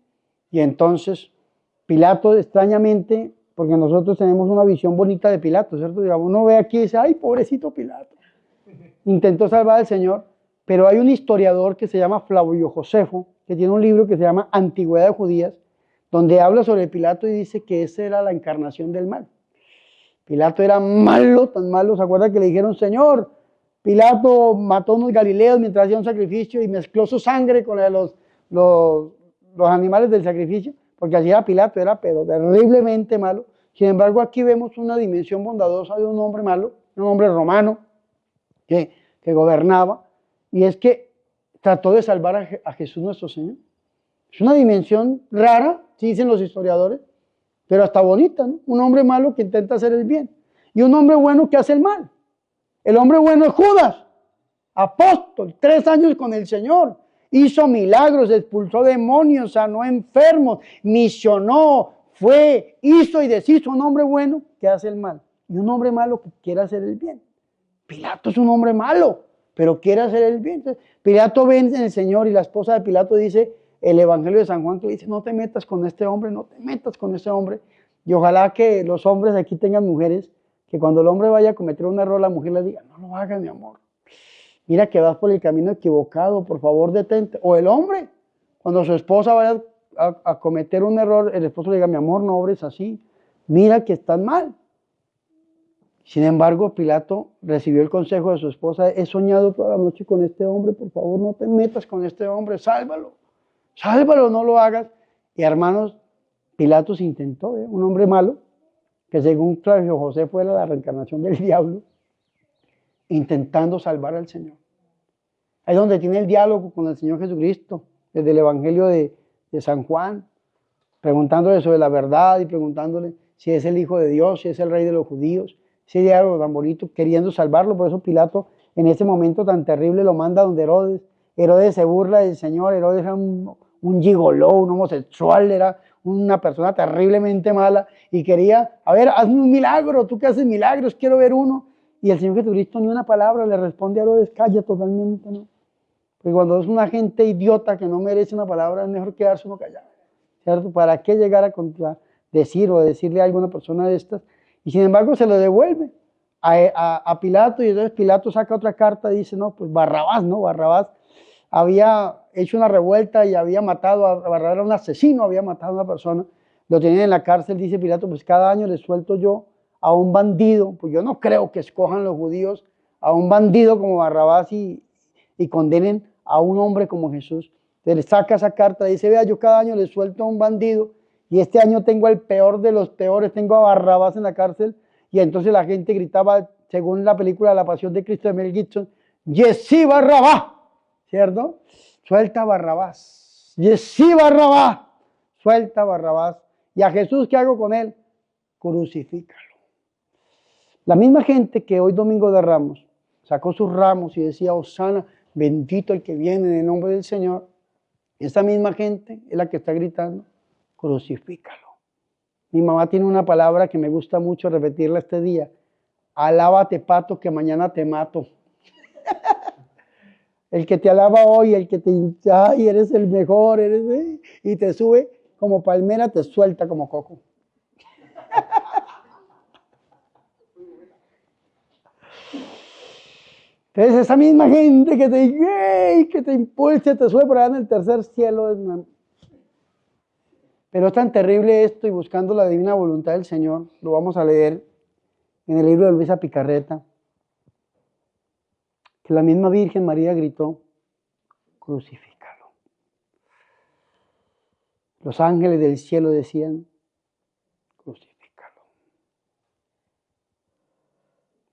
y entonces Pilato extrañamente, porque nosotros tenemos una visión bonita de Pilato, ¿cierto? Digamos, uno ve aquí y dice, ay, pobrecito Pilato, intentó salvar al Señor, pero hay un historiador que se llama Flavio Josefo, que tiene un libro que se llama Antigüedad de Judías, donde habla sobre Pilato y dice que esa era la encarnación del mal. Pilato era malo, tan malo, ¿se acuerda que le dijeron, Señor, Pilato mató a unos galileos mientras hacía un sacrificio y mezcló su sangre con la de los animales del sacrificio? Porque así era Pilato, era pero terriblemente malo. Sin embargo, aquí vemos una dimensión bondadosa de un hombre malo, un hombre romano que gobernaba, y es que trató de salvar a Jesús nuestro Señor. Es una dimensión rara, sí dicen los historiadores, pero hasta bonita, ¿no? Un hombre malo que intenta hacer el bien y un hombre bueno que hace el mal. El hombre bueno es Judas, apóstol, 3 años con el Señor, hizo milagros, expulsó demonios, sanó enfermos, misionó, hizo y deshizo. Un hombre bueno que hace el mal y un hombre malo que quiere hacer el bien. Pilato es un hombre malo, pero quiere hacer el bien. Entonces, Pilato ve en el Señor y la esposa de Pilato dice, el Evangelio de San Juan, que dice, no te metas con este hombre, no te metas con este hombre. Y ojalá que los hombres aquí tengan mujeres, que cuando el hombre vaya a cometer un error, la mujer le diga, no lo hagas, mi amor. Mira que vas por el camino equivocado, por favor detente. O el hombre, cuando su esposa vaya a cometer un error, el esposo le diga, mi amor, no obres así, mira que estás mal. Sin embargo, Pilato recibió el consejo de su esposa, he soñado toda la noche con este hombre, por favor no te metas con este hombre, sálvalo, sálvalo, no lo hagas. Y hermanos, Pilato se intentó, un hombre malo, que según Flavio José fuera la reencarnación del diablo, intentando salvar al Señor. Ahí es donde tiene el diálogo con el Señor Jesucristo, desde el Evangelio de San Juan, preguntándole sobre la verdad y preguntándole si es el Hijo de Dios, si es el Rey de los judíos. Ese diálogo tan bonito, queriendo salvarlo. Por eso Pilato, en ese momento tan terrible, lo manda donde Herodes. Herodes se burla del Señor. Herodes era un gigoló, un homosexual, era una persona terriblemente mala y quería, a ver, hazme un milagro, tú que haces milagros, quiero ver uno. Y el Señor Jesucristo ni una palabra le responde a Herodes, calla totalmente, ¿no? Porque cuando es una gente idiota que no merece una palabra, es mejor quedarse uno callado, ¿cierto? ¿Para qué llegar a contradecir o decirle a alguna persona de estas? Y sin embargo se lo devuelve a Pilato, y entonces Pilato saca otra carta y dice, no, pues Barrabás, ¿no? Barrabás había hecho una revuelta y había matado, Barrabás era un asesino, había matado a una persona, lo tenían en la cárcel, dice Pilato, pues cada año le suelto yo a un bandido, pues yo no creo que escojan los judíos a un bandido como Barrabás y condenen a un hombre como Jesús. Entonces le saca esa carta, dice, vea, yo cada año le suelto a un bandido, y este año tengo al peor de los peores, tengo a Barrabás en la cárcel. Y entonces la gente gritaba, según la película La Pasión de Cristo de Mel Gibson, Yesí Barrabás, ¿cierto? Suelta a Barrabás, Yesí Barrabás, suelta a Barrabás. ¿Y a Jesús qué hago con él? Crucifícalo. La misma gente que hoy domingo de Ramos sacó sus ramos y decía, Hosana, bendito el que viene en el nombre del Señor, esa misma gente es la que está gritando, crucifícalo. Mi mamá tiene una palabra que me gusta mucho repetirla este día. Alábate, pato, que mañana te mato. El que te alaba hoy, el que te ay, eres el mejor, y te sube como palmera, te suelta como coco. Entonces esa misma gente que te dice, que te impulse, te sube por allá en el tercer cielo. Pero es tan terrible esto, y buscando la divina voluntad del Señor, lo vamos a leer en el libro de Luisa Picarreta, que la misma Virgen María gritó, crucifícalo. Los ángeles del cielo decían, crucifícalo.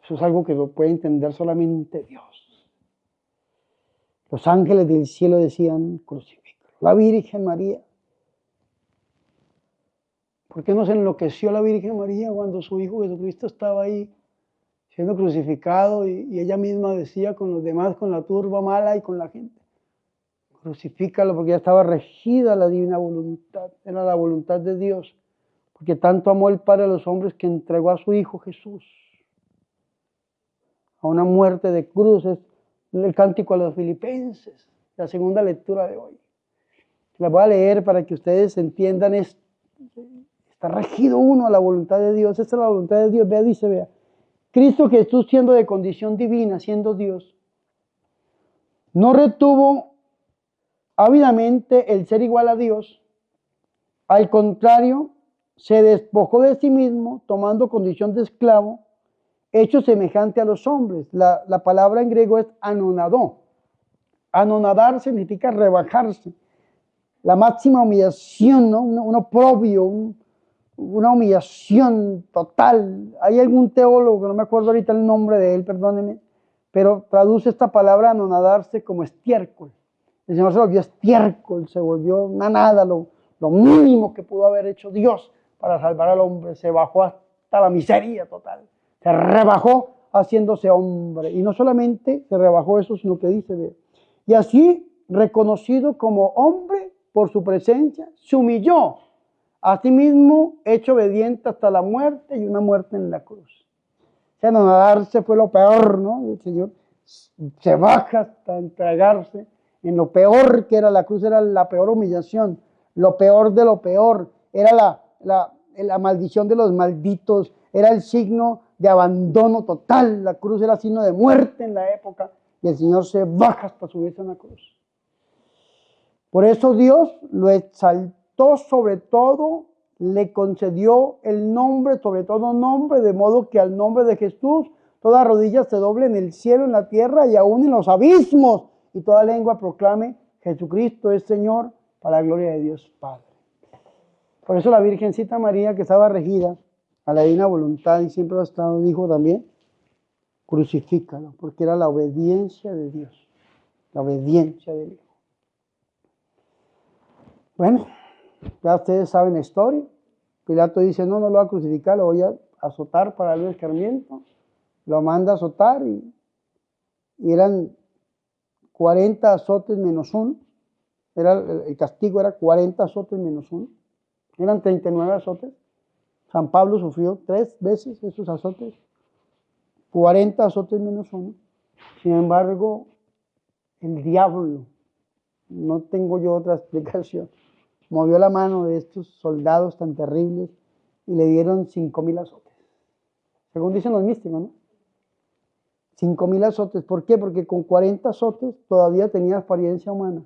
Eso es algo que lo puede entender solamente Dios. Los ángeles del cielo decían, crucifícalo. La Virgen María. ¿Por qué no se enloqueció la Virgen María cuando su Hijo Jesucristo estaba ahí siendo crucificado y ella misma decía con los demás, con la turba mala y con la gente? Crucifícalo, porque ya estaba regida la divina voluntad, era la voluntad de Dios, porque tanto amó el Padre a los hombres que entregó a su Hijo Jesús a una muerte de cruz. Es el cántico a los Filipenses, la segunda lectura de hoy. La voy a leer para que ustedes entiendan esto. Está regido uno a la voluntad de Dios. Esta es la voluntad de Dios. Vea, dice, vea. Cristo Jesús, siendo de condición divina, siendo Dios, no retuvo ávidamente el ser igual a Dios. Al contrario, se despojó de sí mismo, tomando condición de esclavo, hecho semejante a los hombres. La palabra en griego es anonadó. Anonadar significa rebajarse. La máxima humillación, ¿no? Un oprobio, una humillación total. Hay algún teólogo, que no me acuerdo ahorita el nombre de él, perdónenme, pero traduce esta palabra anonadarse como estiércol. El Señor se volvió estiércol, se volvió una nada, lo mínimo que pudo haber hecho Dios para salvar al hombre. Se bajó hasta la miseria total. Se rebajó haciéndose hombre. Y no solamente se rebajó eso, sino que dice, y así, reconocido como hombre por su presencia, se humilló. Asimismo, hecho obediente hasta la muerte, y una muerte en la cruz. O sea, anonadarse fue lo peor, ¿no? El Señor se baja hasta entregarse en lo peor que era la cruz. Era la peor humillación, lo peor de lo peor. Era la maldición de los malditos, era el signo de abandono total. La cruz era signo de muerte en la época, y el Señor se baja hasta subirse a una cruz. Por eso Dios lo exaltó sobre todo, le concedió el nombre, sobre todo nombre, de modo que al nombre de Jesús toda rodilla se doble en el cielo, en la tierra y aún en los abismos, y toda lengua proclame, Jesucristo es Señor, para la gloria de Dios Padre. Por eso la Virgencita María, que estaba regida a la divina voluntad, y siempre lo ha estado, dijo también, crucifícalo, porque era la obediencia de Dios, la obediencia de Dios. Bueno, ya ustedes saben la historia. Pilato dice, no lo voy a crucificar, lo voy a azotar para el escarmiento. Lo manda a azotar y eran 40 azotes menos uno. El castigo era 40 azotes menos uno. Eran 39 azotes. San Pablo sufrió 3 veces esos azotes. 40 azotes menos uno. Sin embargo, el diablo, no tengo yo otra explicación, movió la mano de estos soldados tan terribles y le dieron 5,000 azotes. Según dicen los místicos, ¿no? 5,000 azotes. ¿Por qué? Porque con 40 azotes todavía tenía apariencia humana.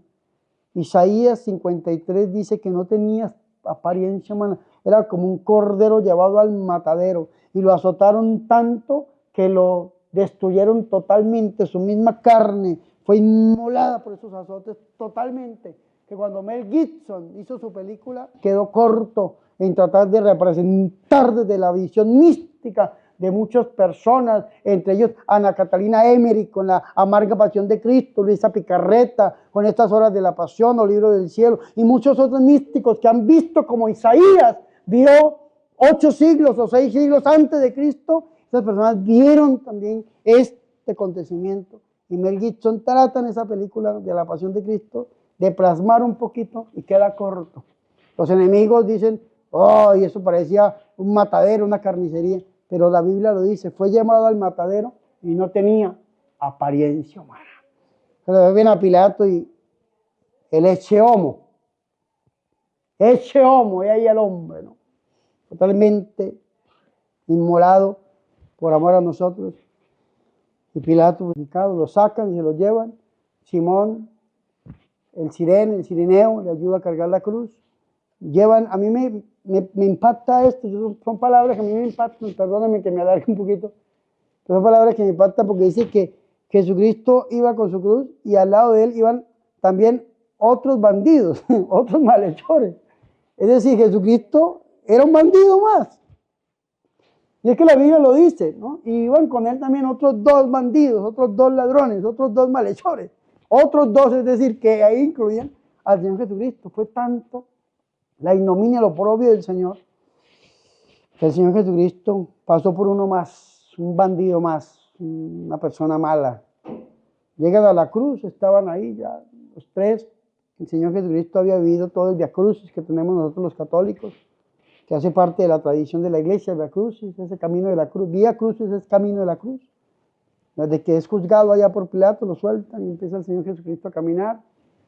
Isaías 53 dice que no tenía apariencia humana. Era como un cordero llevado al matadero. Y lo azotaron tanto que lo destruyeron totalmente. Su misma carne fue inmolada por esos azotes totalmente. Que cuando Mel Gibson hizo su película, quedó corto en tratar de representar desde la visión mística de muchas personas, entre ellos Ana Catalina Emery con la amarga pasión de Cristo, Luisa Picarreta con estas horas de la pasión o libro del cielo, y muchos otros místicos que han visto como Isaías vio 8 siglos o 6 siglos antes de Cristo. Esas personas vieron también este acontecimiento, y Mel Gibson trata en esa película de la pasión de Cristo de plasmar un poquito y queda corto. Los enemigos dicen, oh, y eso parecía un matadero, una carnicería, pero la Biblia lo dice, fue llamado al matadero y no tenía apariencia humana. Pero ven a Pilato y el eche homo, y ahí el hombre, ¿no? Totalmente inmolado por amor a nosotros. Y Pilato, lo sacan y se lo llevan. Simón, el sirineo, le ayuda a cargar la cruz. Llevan, a mí me impacta esto, son palabras que a mí me impactan, perdóname que me alargue un poquito, pero son palabras que me impactan porque dice que Jesucristo iba con su cruz y al lado de él iban también otros bandidos, otros malhechores. Es decir, Jesucristo era un bandido más. Y es que la Biblia lo dice, ¿no? Y iban con él también otros dos bandidos, otros dos ladrones, otros dos malhechores, otros dos, es decir, que ahí incluían al Señor Jesucristo. Fue tanto la ignominia, lo oprobio del Señor, que el Señor Jesucristo pasó por uno más, un bandido más, una persona mala. Llegan a la cruz, estaban ahí ya los tres. El Señor Jesucristo había vivido todo el Vía Crucis que tenemos nosotros los católicos, que hace parte de la tradición de la iglesia, Vía Crucis, ese camino de la cruz. Vía Crucis es camino de la cruz. Desde que es juzgado allá por Pilato, lo sueltan y empieza el Señor Jesucristo a caminar.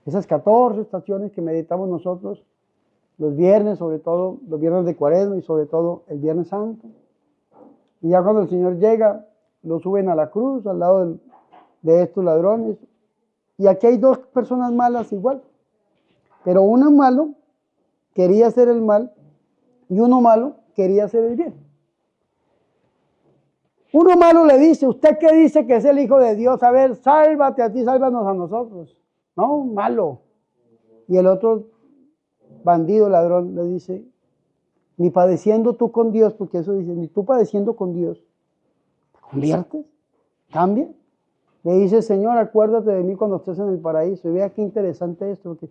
Esas 14 estaciones que meditamos nosotros los viernes, sobre todo los viernes de Cuaresma y sobre todo el Viernes Santo. Y ya cuando el Señor llega, lo suben a la cruz al lado de estos ladrones. Y aquí hay dos personas malas igual. Pero uno malo quería hacer el mal y uno malo quería hacer el bien. Uno malo le dice, ¿usted qué dice que es el Hijo de Dios? A ver, sálvate a ti, sálvanos a nosotros. No, malo. Y el otro bandido, ladrón, le dice, ni padeciendo tú con Dios, porque eso dice, ni tú padeciendo con Dios, ¿te conviertes? ¿Cambia? Le dice, Señor, acuérdate de mí cuando estés en el paraíso. Y vea qué interesante esto, porque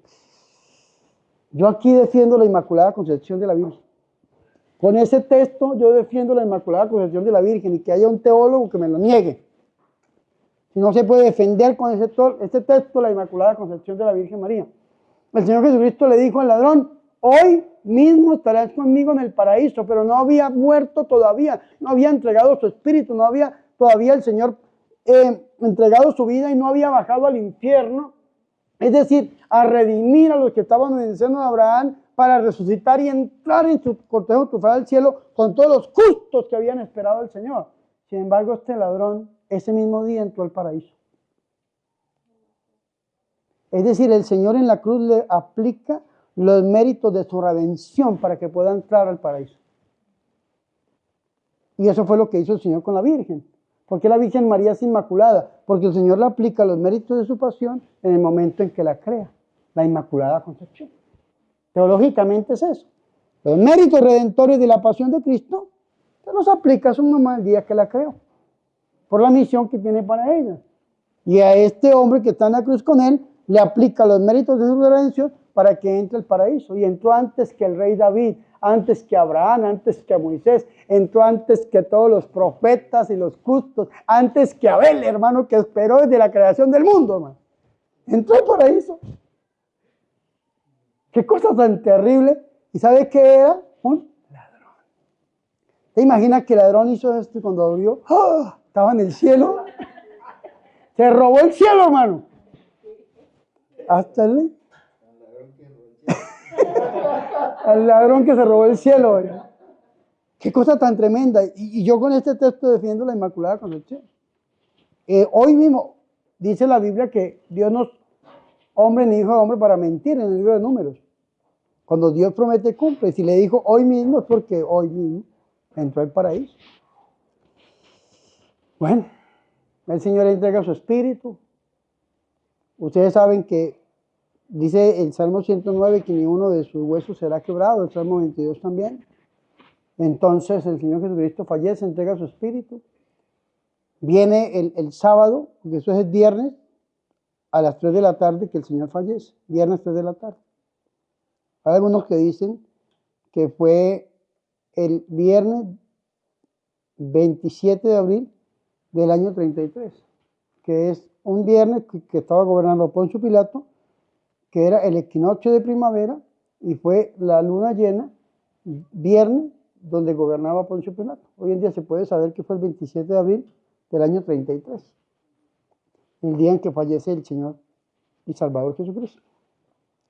yo aquí defiendo la Inmaculada Concepción de la Virgen. Con ese texto yo defiendo la Inmaculada Concepción de la Virgen y que haya un teólogo que me lo niegue. Si no se puede defender con este texto la Inmaculada Concepción de la Virgen María. El Señor Jesucristo le dijo al ladrón, hoy mismo estarás conmigo en el paraíso, pero no había muerto todavía, no había entregado su espíritu, no había todavía el Señor entregado su vida y no había bajado al infierno, es decir, a redimir a los que estaban en el seno de Abraham para resucitar y entrar en su cortejo triunfal al cielo con todos los justos que habían esperado al Señor. Sin embargo, este ladrón ese mismo día entró al paraíso. Es decir, el Señor en la cruz le aplica los méritos de su redención para que pueda entrar al paraíso. Y eso fue lo que hizo el Señor con la Virgen. ¿Por qué la Virgen María es inmaculada? Porque el Señor le aplica los méritos de su pasión en el momento en que la crea, la Inmaculada Concepción. Teológicamente es eso. Los méritos redentores de la pasión de Cristo se los aplica a su mamá el día que la creó, por la misión que tiene para ella. Y a este hombre que está en la cruz con él, le aplica los méritos de su redención para que entre al paraíso. Y entró antes que el rey David, antes que Abraham, antes que Moisés, entró antes que todos los profetas y los justos, antes que Abel, hermano, que esperó desde la creación del mundo, hermano. Entró al paraíso. Qué cosa tan terrible. ¿Y sabe qué era? Un ladrón. ¿Te imaginas que el ladrón hizo esto y cuando abrió, ¡oh!, estaba en el cielo? Se robó el cielo, hermano. Hasta el al ladrón que se robó el cielo, ¿verdad? Qué cosa tan tremenda. Y yo con este texto defiendo la Inmaculada Concepción. Hoy mismo dice la Biblia que Dios no es hombre ni hijo de hombre para mentir en el libro de Números. Cuando Dios promete, cumple. Si le dijo hoy mismo es porque hoy mismo entró al paraíso. Bueno, el Señor entrega su espíritu. Ustedes saben que dice el Salmo 109 que ni uno de sus huesos será quebrado, el Salmo 22 también. Entonces el Señor Jesucristo fallece, entrega su espíritu. Viene el sábado, porque eso es el viernes, a las 3 de la tarde que el Señor fallece, viernes 3 de la tarde. Hay algunos que dicen que fue el viernes 27 de abril del año 33, que es un viernes que estaba gobernando Poncio Pilato, que era el equinoccio de primavera y fue la luna llena, viernes, donde gobernaba Poncio Pilato. Hoy en día se puede saber que fue el 27 de abril del año 33. el día en que fallece el Señor y Salvador Jesucristo.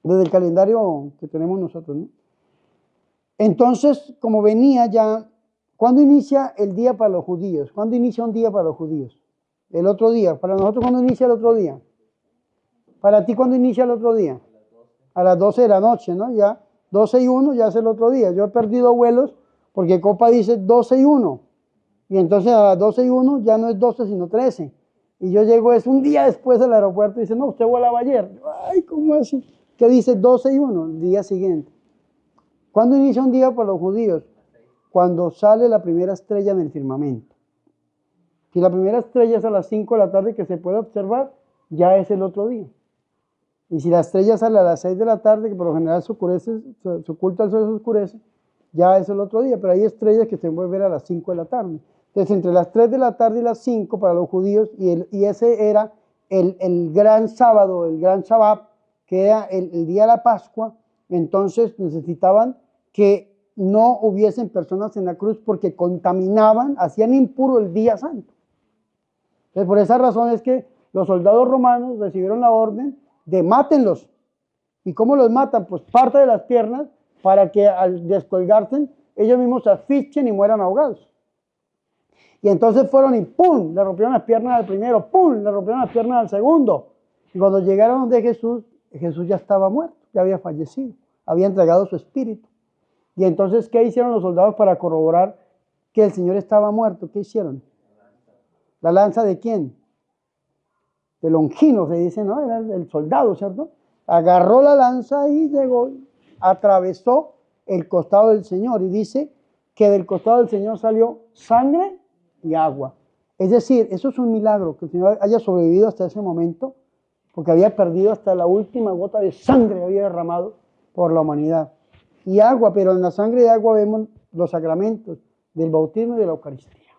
Desde el calendario que tenemos nosotros, ¿no? Entonces, como venía ya, ¿cuándo inicia el día para los judíos? ¿Cuándo inicia un día para los judíos? El otro día. Para nosotros, ¿cuándo inicia el otro día? Para ti, ¿cuándo inicia el otro día? A las 12 de la noche, ¿no? Ya 12:01 ya es el otro día. Yo he perdido vuelos porque Copa dice 12:01. Y entonces a las 12:01 ya no es 12 sino 13. Y yo llego, es un día después al aeropuerto y dice, no, usted volaba ayer. Ay, ¿cómo así? ¿Qué dice 12:01? El día siguiente. ¿Cuándo inicia un día para los judíos? Cuando sale la primera estrella en el firmamento. Si la primera estrella es a las 5 de la tarde que se puede observar, ya es el otro día. Y si la estrella sale a las 6 de la tarde, que por lo general se oculta el sol, se oscurece, ya es el otro día. Pero hay estrellas que se pueden ver a las 5 de la tarde. Entonces, entre las 3 de la tarde y las 5 para los judíos, y ese era el gran sábado, el gran Shabbat, que era el día de la Pascua. Entonces necesitaban que no hubiesen personas en la cruz porque contaminaban, hacían impuro el día santo. Entonces, por esa razón es que los soldados romanos recibieron la orden de mátenlos. ¿Y cómo los matan? Pues parte de las piernas para que al descolgarse ellos mismos se asfixien y mueran ahogados. Y entonces fueron y ¡pum! Le rompieron las piernas al primero, ¡pum! Le rompieron las piernas al segundo. Y cuando llegaron de Jesús, Jesús ya estaba muerto, ya había fallecido, había entregado su espíritu. Y entonces, ¿qué hicieron los soldados para corroborar que el Señor estaba muerto? ¿Qué hicieron? ¿La lanza de quién? De Longino, se dice, ¿no? Era el soldado, ¿cierto? Agarró la lanza y llegó, atravesó el costado del Señor. Y dice que del costado del Señor salió sangre y agua. Es decir, eso es un milagro, que el Señor haya sobrevivido hasta ese momento, porque había perdido hasta la última gota de sangre que había derramado por la humanidad. Y agua, pero en la sangre y agua vemos los sacramentos del bautismo y de la Eucaristía.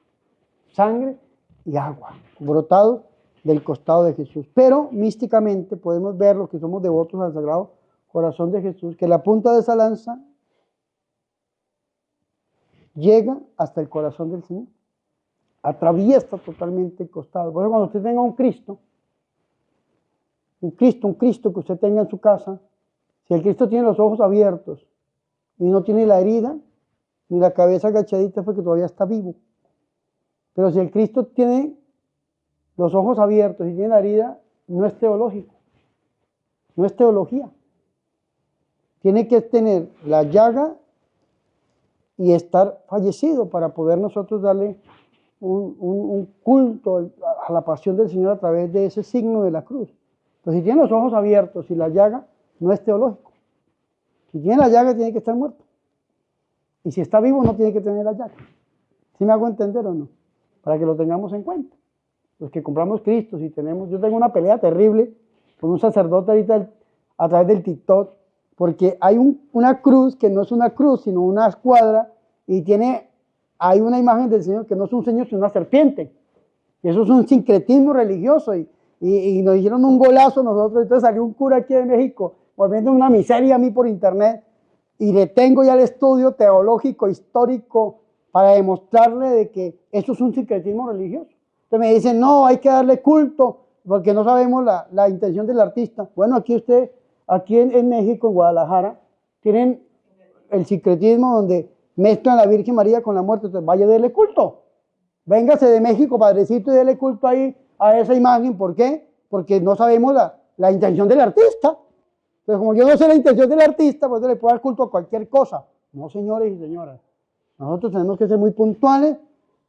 Sangre y agua, brotado del costado de Jesús. Pero místicamente podemos ver, los que somos devotos al Sagrado Corazón de Jesús, que la punta de esa lanza llega hasta el corazón del Señor. Atraviesa totalmente el costado. Por eso cuando usted tenga un Cristo que usted tenga en su casa, si el Cristo tiene los ojos abiertos y no tiene la herida, ni la cabeza agachadita, es porque todavía está vivo. Pero si el Cristo tiene los ojos abiertos y tiene la herida, no es teológico, no es teología. Tiene que tener la llaga y estar fallecido para poder nosotros darle un culto a la pasión del Señor a través de ese signo de la cruz. Pero si tiene los ojos abiertos y la llaga, no es teológico. Si tiene la llaga, tiene que estar muerto. Y si está vivo, no tiene que tener la llaga. ¿Sí me hago entender o no? Para que lo tengamos en cuenta. Los que compramos Cristo, si tenemos... Yo tengo una pelea terrible con un sacerdote ahorita a través del TikTok, porque hay una cruz que no es una cruz, sino una escuadra, y hay una imagen del Señor que no es un señor, sino una serpiente. Y eso es un sincretismo religioso, y nos hicieron un golazo nosotros. Entonces salió un cura aquí de México, volviendo una miseria a mí por internet, y le tengo ya el estudio teológico, histórico, para demostrarle de que eso es un sincretismo religioso. Entonces me dicen, no, hay que darle culto, porque no sabemos la intención del artista. Bueno, aquí en México, en Guadalajara, tienen el sincretismo donde mezclan a la Virgen María con la muerte. Entonces vaya a darle culto. Véngase de México, padrecito, y dele culto ahí a esa imagen. ¿Por qué? Porque no sabemos la intención del artista. Entonces, como yo no sé la intención del artista, pues le puedo dar culto a cualquier cosa. No, señores y señoras. Nosotros tenemos que ser muy puntuales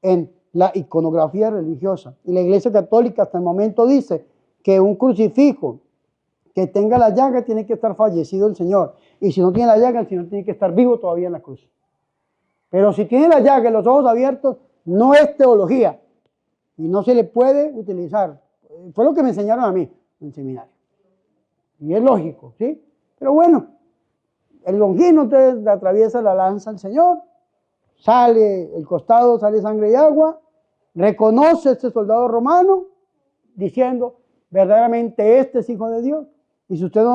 en la iconografía religiosa. Y la Iglesia Católica hasta el momento dice que un crucifijo que tenga la llaga tiene que estar fallecido el Señor. Y si no tiene la llaga, el Señor tiene que estar vivo todavía en la cruz. Pero si tiene la llaga y los ojos abiertos, no es teología. Y no se le puede utilizar. Fue lo que me enseñaron a mí en el seminario. Y es lógico, ¿sí? Pero bueno, el Longino entonces atraviesa la lanza al Señor, sale el costado, sale sangre y agua, reconoce a este soldado romano, diciendo, verdaderamente este es hijo de Dios. Y si ustedes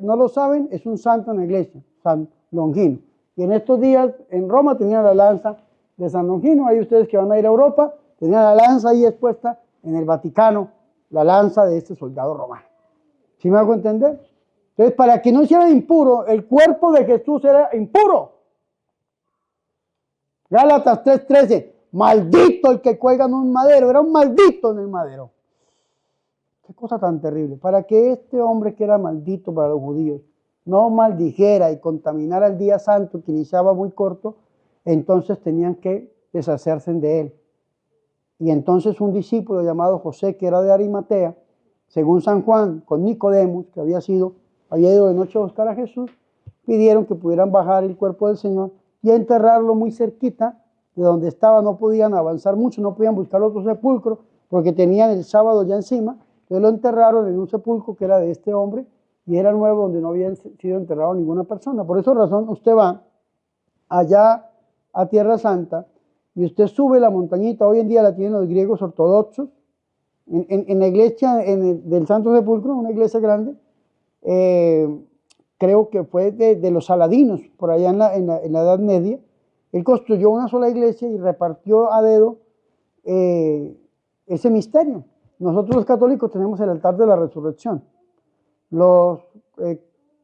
no lo saben, es un santo en la iglesia, San Longino. Y en estos días en Roma tenían la lanza de San Longino. Ahí ustedes que van a ir a Europa, tenían la lanza ahí expuesta en el Vaticano la lanza de este soldado romano. ¿Sí me hago entender? Entonces, para que no hiciera impuro, el cuerpo de Jesús era impuro. Gálatas 3:13, maldito el que cuelga en un madero, era un maldito en el madero. Qué cosa tan terrible. Para que este hombre que era maldito para los judíos no maldijera y contaminara el día santo que iniciaba muy corto, entonces tenían que deshacerse de él. Y entonces un discípulo llamado José, que era de Arimatea, según San Juan, con Nicodemo, que había ido de noche a buscar a Jesús, pidieron que pudieran bajar el cuerpo del Señor y enterrarlo muy cerquita de donde estaba. No podían avanzar mucho, no podían buscar otro sepulcro, porque tenían el sábado ya encima. Entonces lo enterraron en un sepulcro que era de este hombre, y era nuevo, donde no había sido enterrado ninguna persona. Por esa razón usted va allá a Tierra Santa y usted sube la montañita. Hoy en día la tienen los griegos ortodoxos. En la iglesia del Santo Sepulcro, una iglesia grande, creo que fue de los Saladinos, por allá en la Edad Media. Él construyó una sola iglesia y repartió a dedo ese misterio. Nosotros los católicos tenemos el altar de la resurrección. Los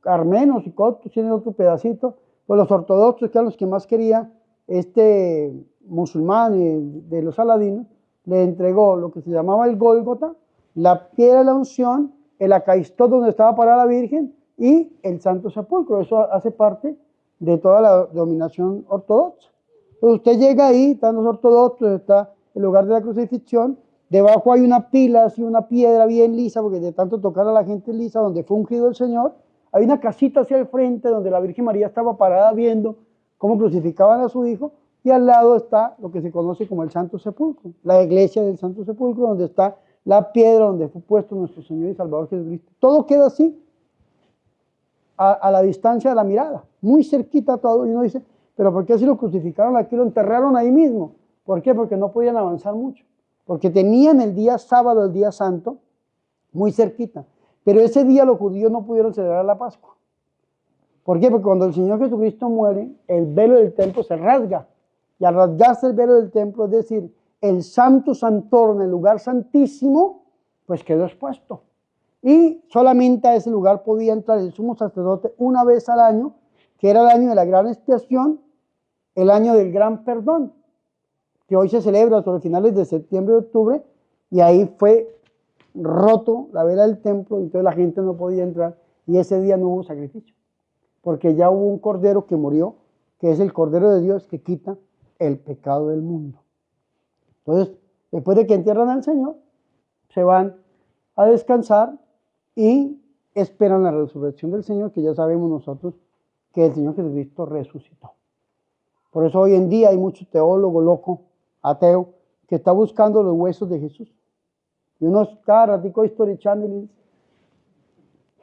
armenos y coptos tienen otro pedacito. Pues los ortodoxos, que eran los que más quería este musulmán de los Saladinos, le entregó lo que se llamaba el Gólgota, la piedra de la unción, el acaistó donde estaba parada la Virgen y el Santo Sepulcro. Eso hace parte de toda la dominación ortodoxa. Entonces usted llega ahí, están los ortodoxos, está el lugar de la crucifixión, debajo hay una pila, así una piedra bien lisa, porque de tanto tocar a la gente lisa, donde fue ungido el Señor. Hay una casita hacia el frente donde la Virgen María estaba parada viendo cómo crucificaban a su hijo, y al lado está lo que se conoce como el Santo Sepulcro, la iglesia del Santo Sepulcro, donde está la piedra donde fue puesto nuestro Señor y Salvador Jesucristo. Todo queda así, a la distancia de la mirada, muy cerquita todo, y uno dice, pero ¿por qué así lo crucificaron aquí, lo enterraron ahí mismo? ¿Por qué? Porque no podían avanzar mucho, porque tenían el día sábado, el día santo, muy cerquita, pero ese día los judíos no pudieron celebrar la Pascua. ¿Por qué? Porque cuando el Señor Jesucristo muere, el velo del templo se rasga, y al rasgarse el velo del templo, es decir, el santo santorum, el lugar santísimo, pues quedó expuesto. Y solamente a ese lugar podía entrar el sumo sacerdote una vez al año, que era el año de la gran expiación, el año del gran perdón, que hoy se celebra sobre finales de septiembre y octubre, y ahí fue roto la vela del templo, entonces la gente no podía entrar, y ese día no hubo sacrificio, porque ya hubo un cordero que murió, que es el Cordero de Dios que quita el pecado del mundo. Entonces, después de que entierran al Señor, se van a descansar y esperan la resurrección del Señor, que ya sabemos nosotros que el Señor Jesucristo resucitó. Por eso hoy en día hay muchos teólogos locos, ateos, que están buscando los huesos de Jesús. Y unos cada ratico historichando y dicen,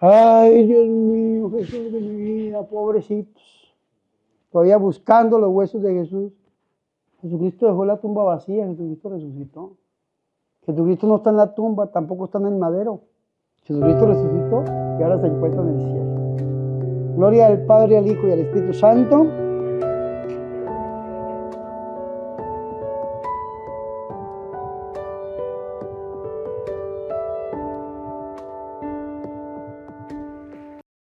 ay, Dios mío, Jesús de mi vida, pobrecitos. Todavía buscando los huesos de Jesús. Jesucristo dejó la tumba vacía, Jesucristo resucitó. Jesucristo no está en la tumba, tampoco está en el madero. Jesucristo resucitó y ahora se encuentra en el cielo. Gloria al Padre, al Hijo y al Espíritu Santo.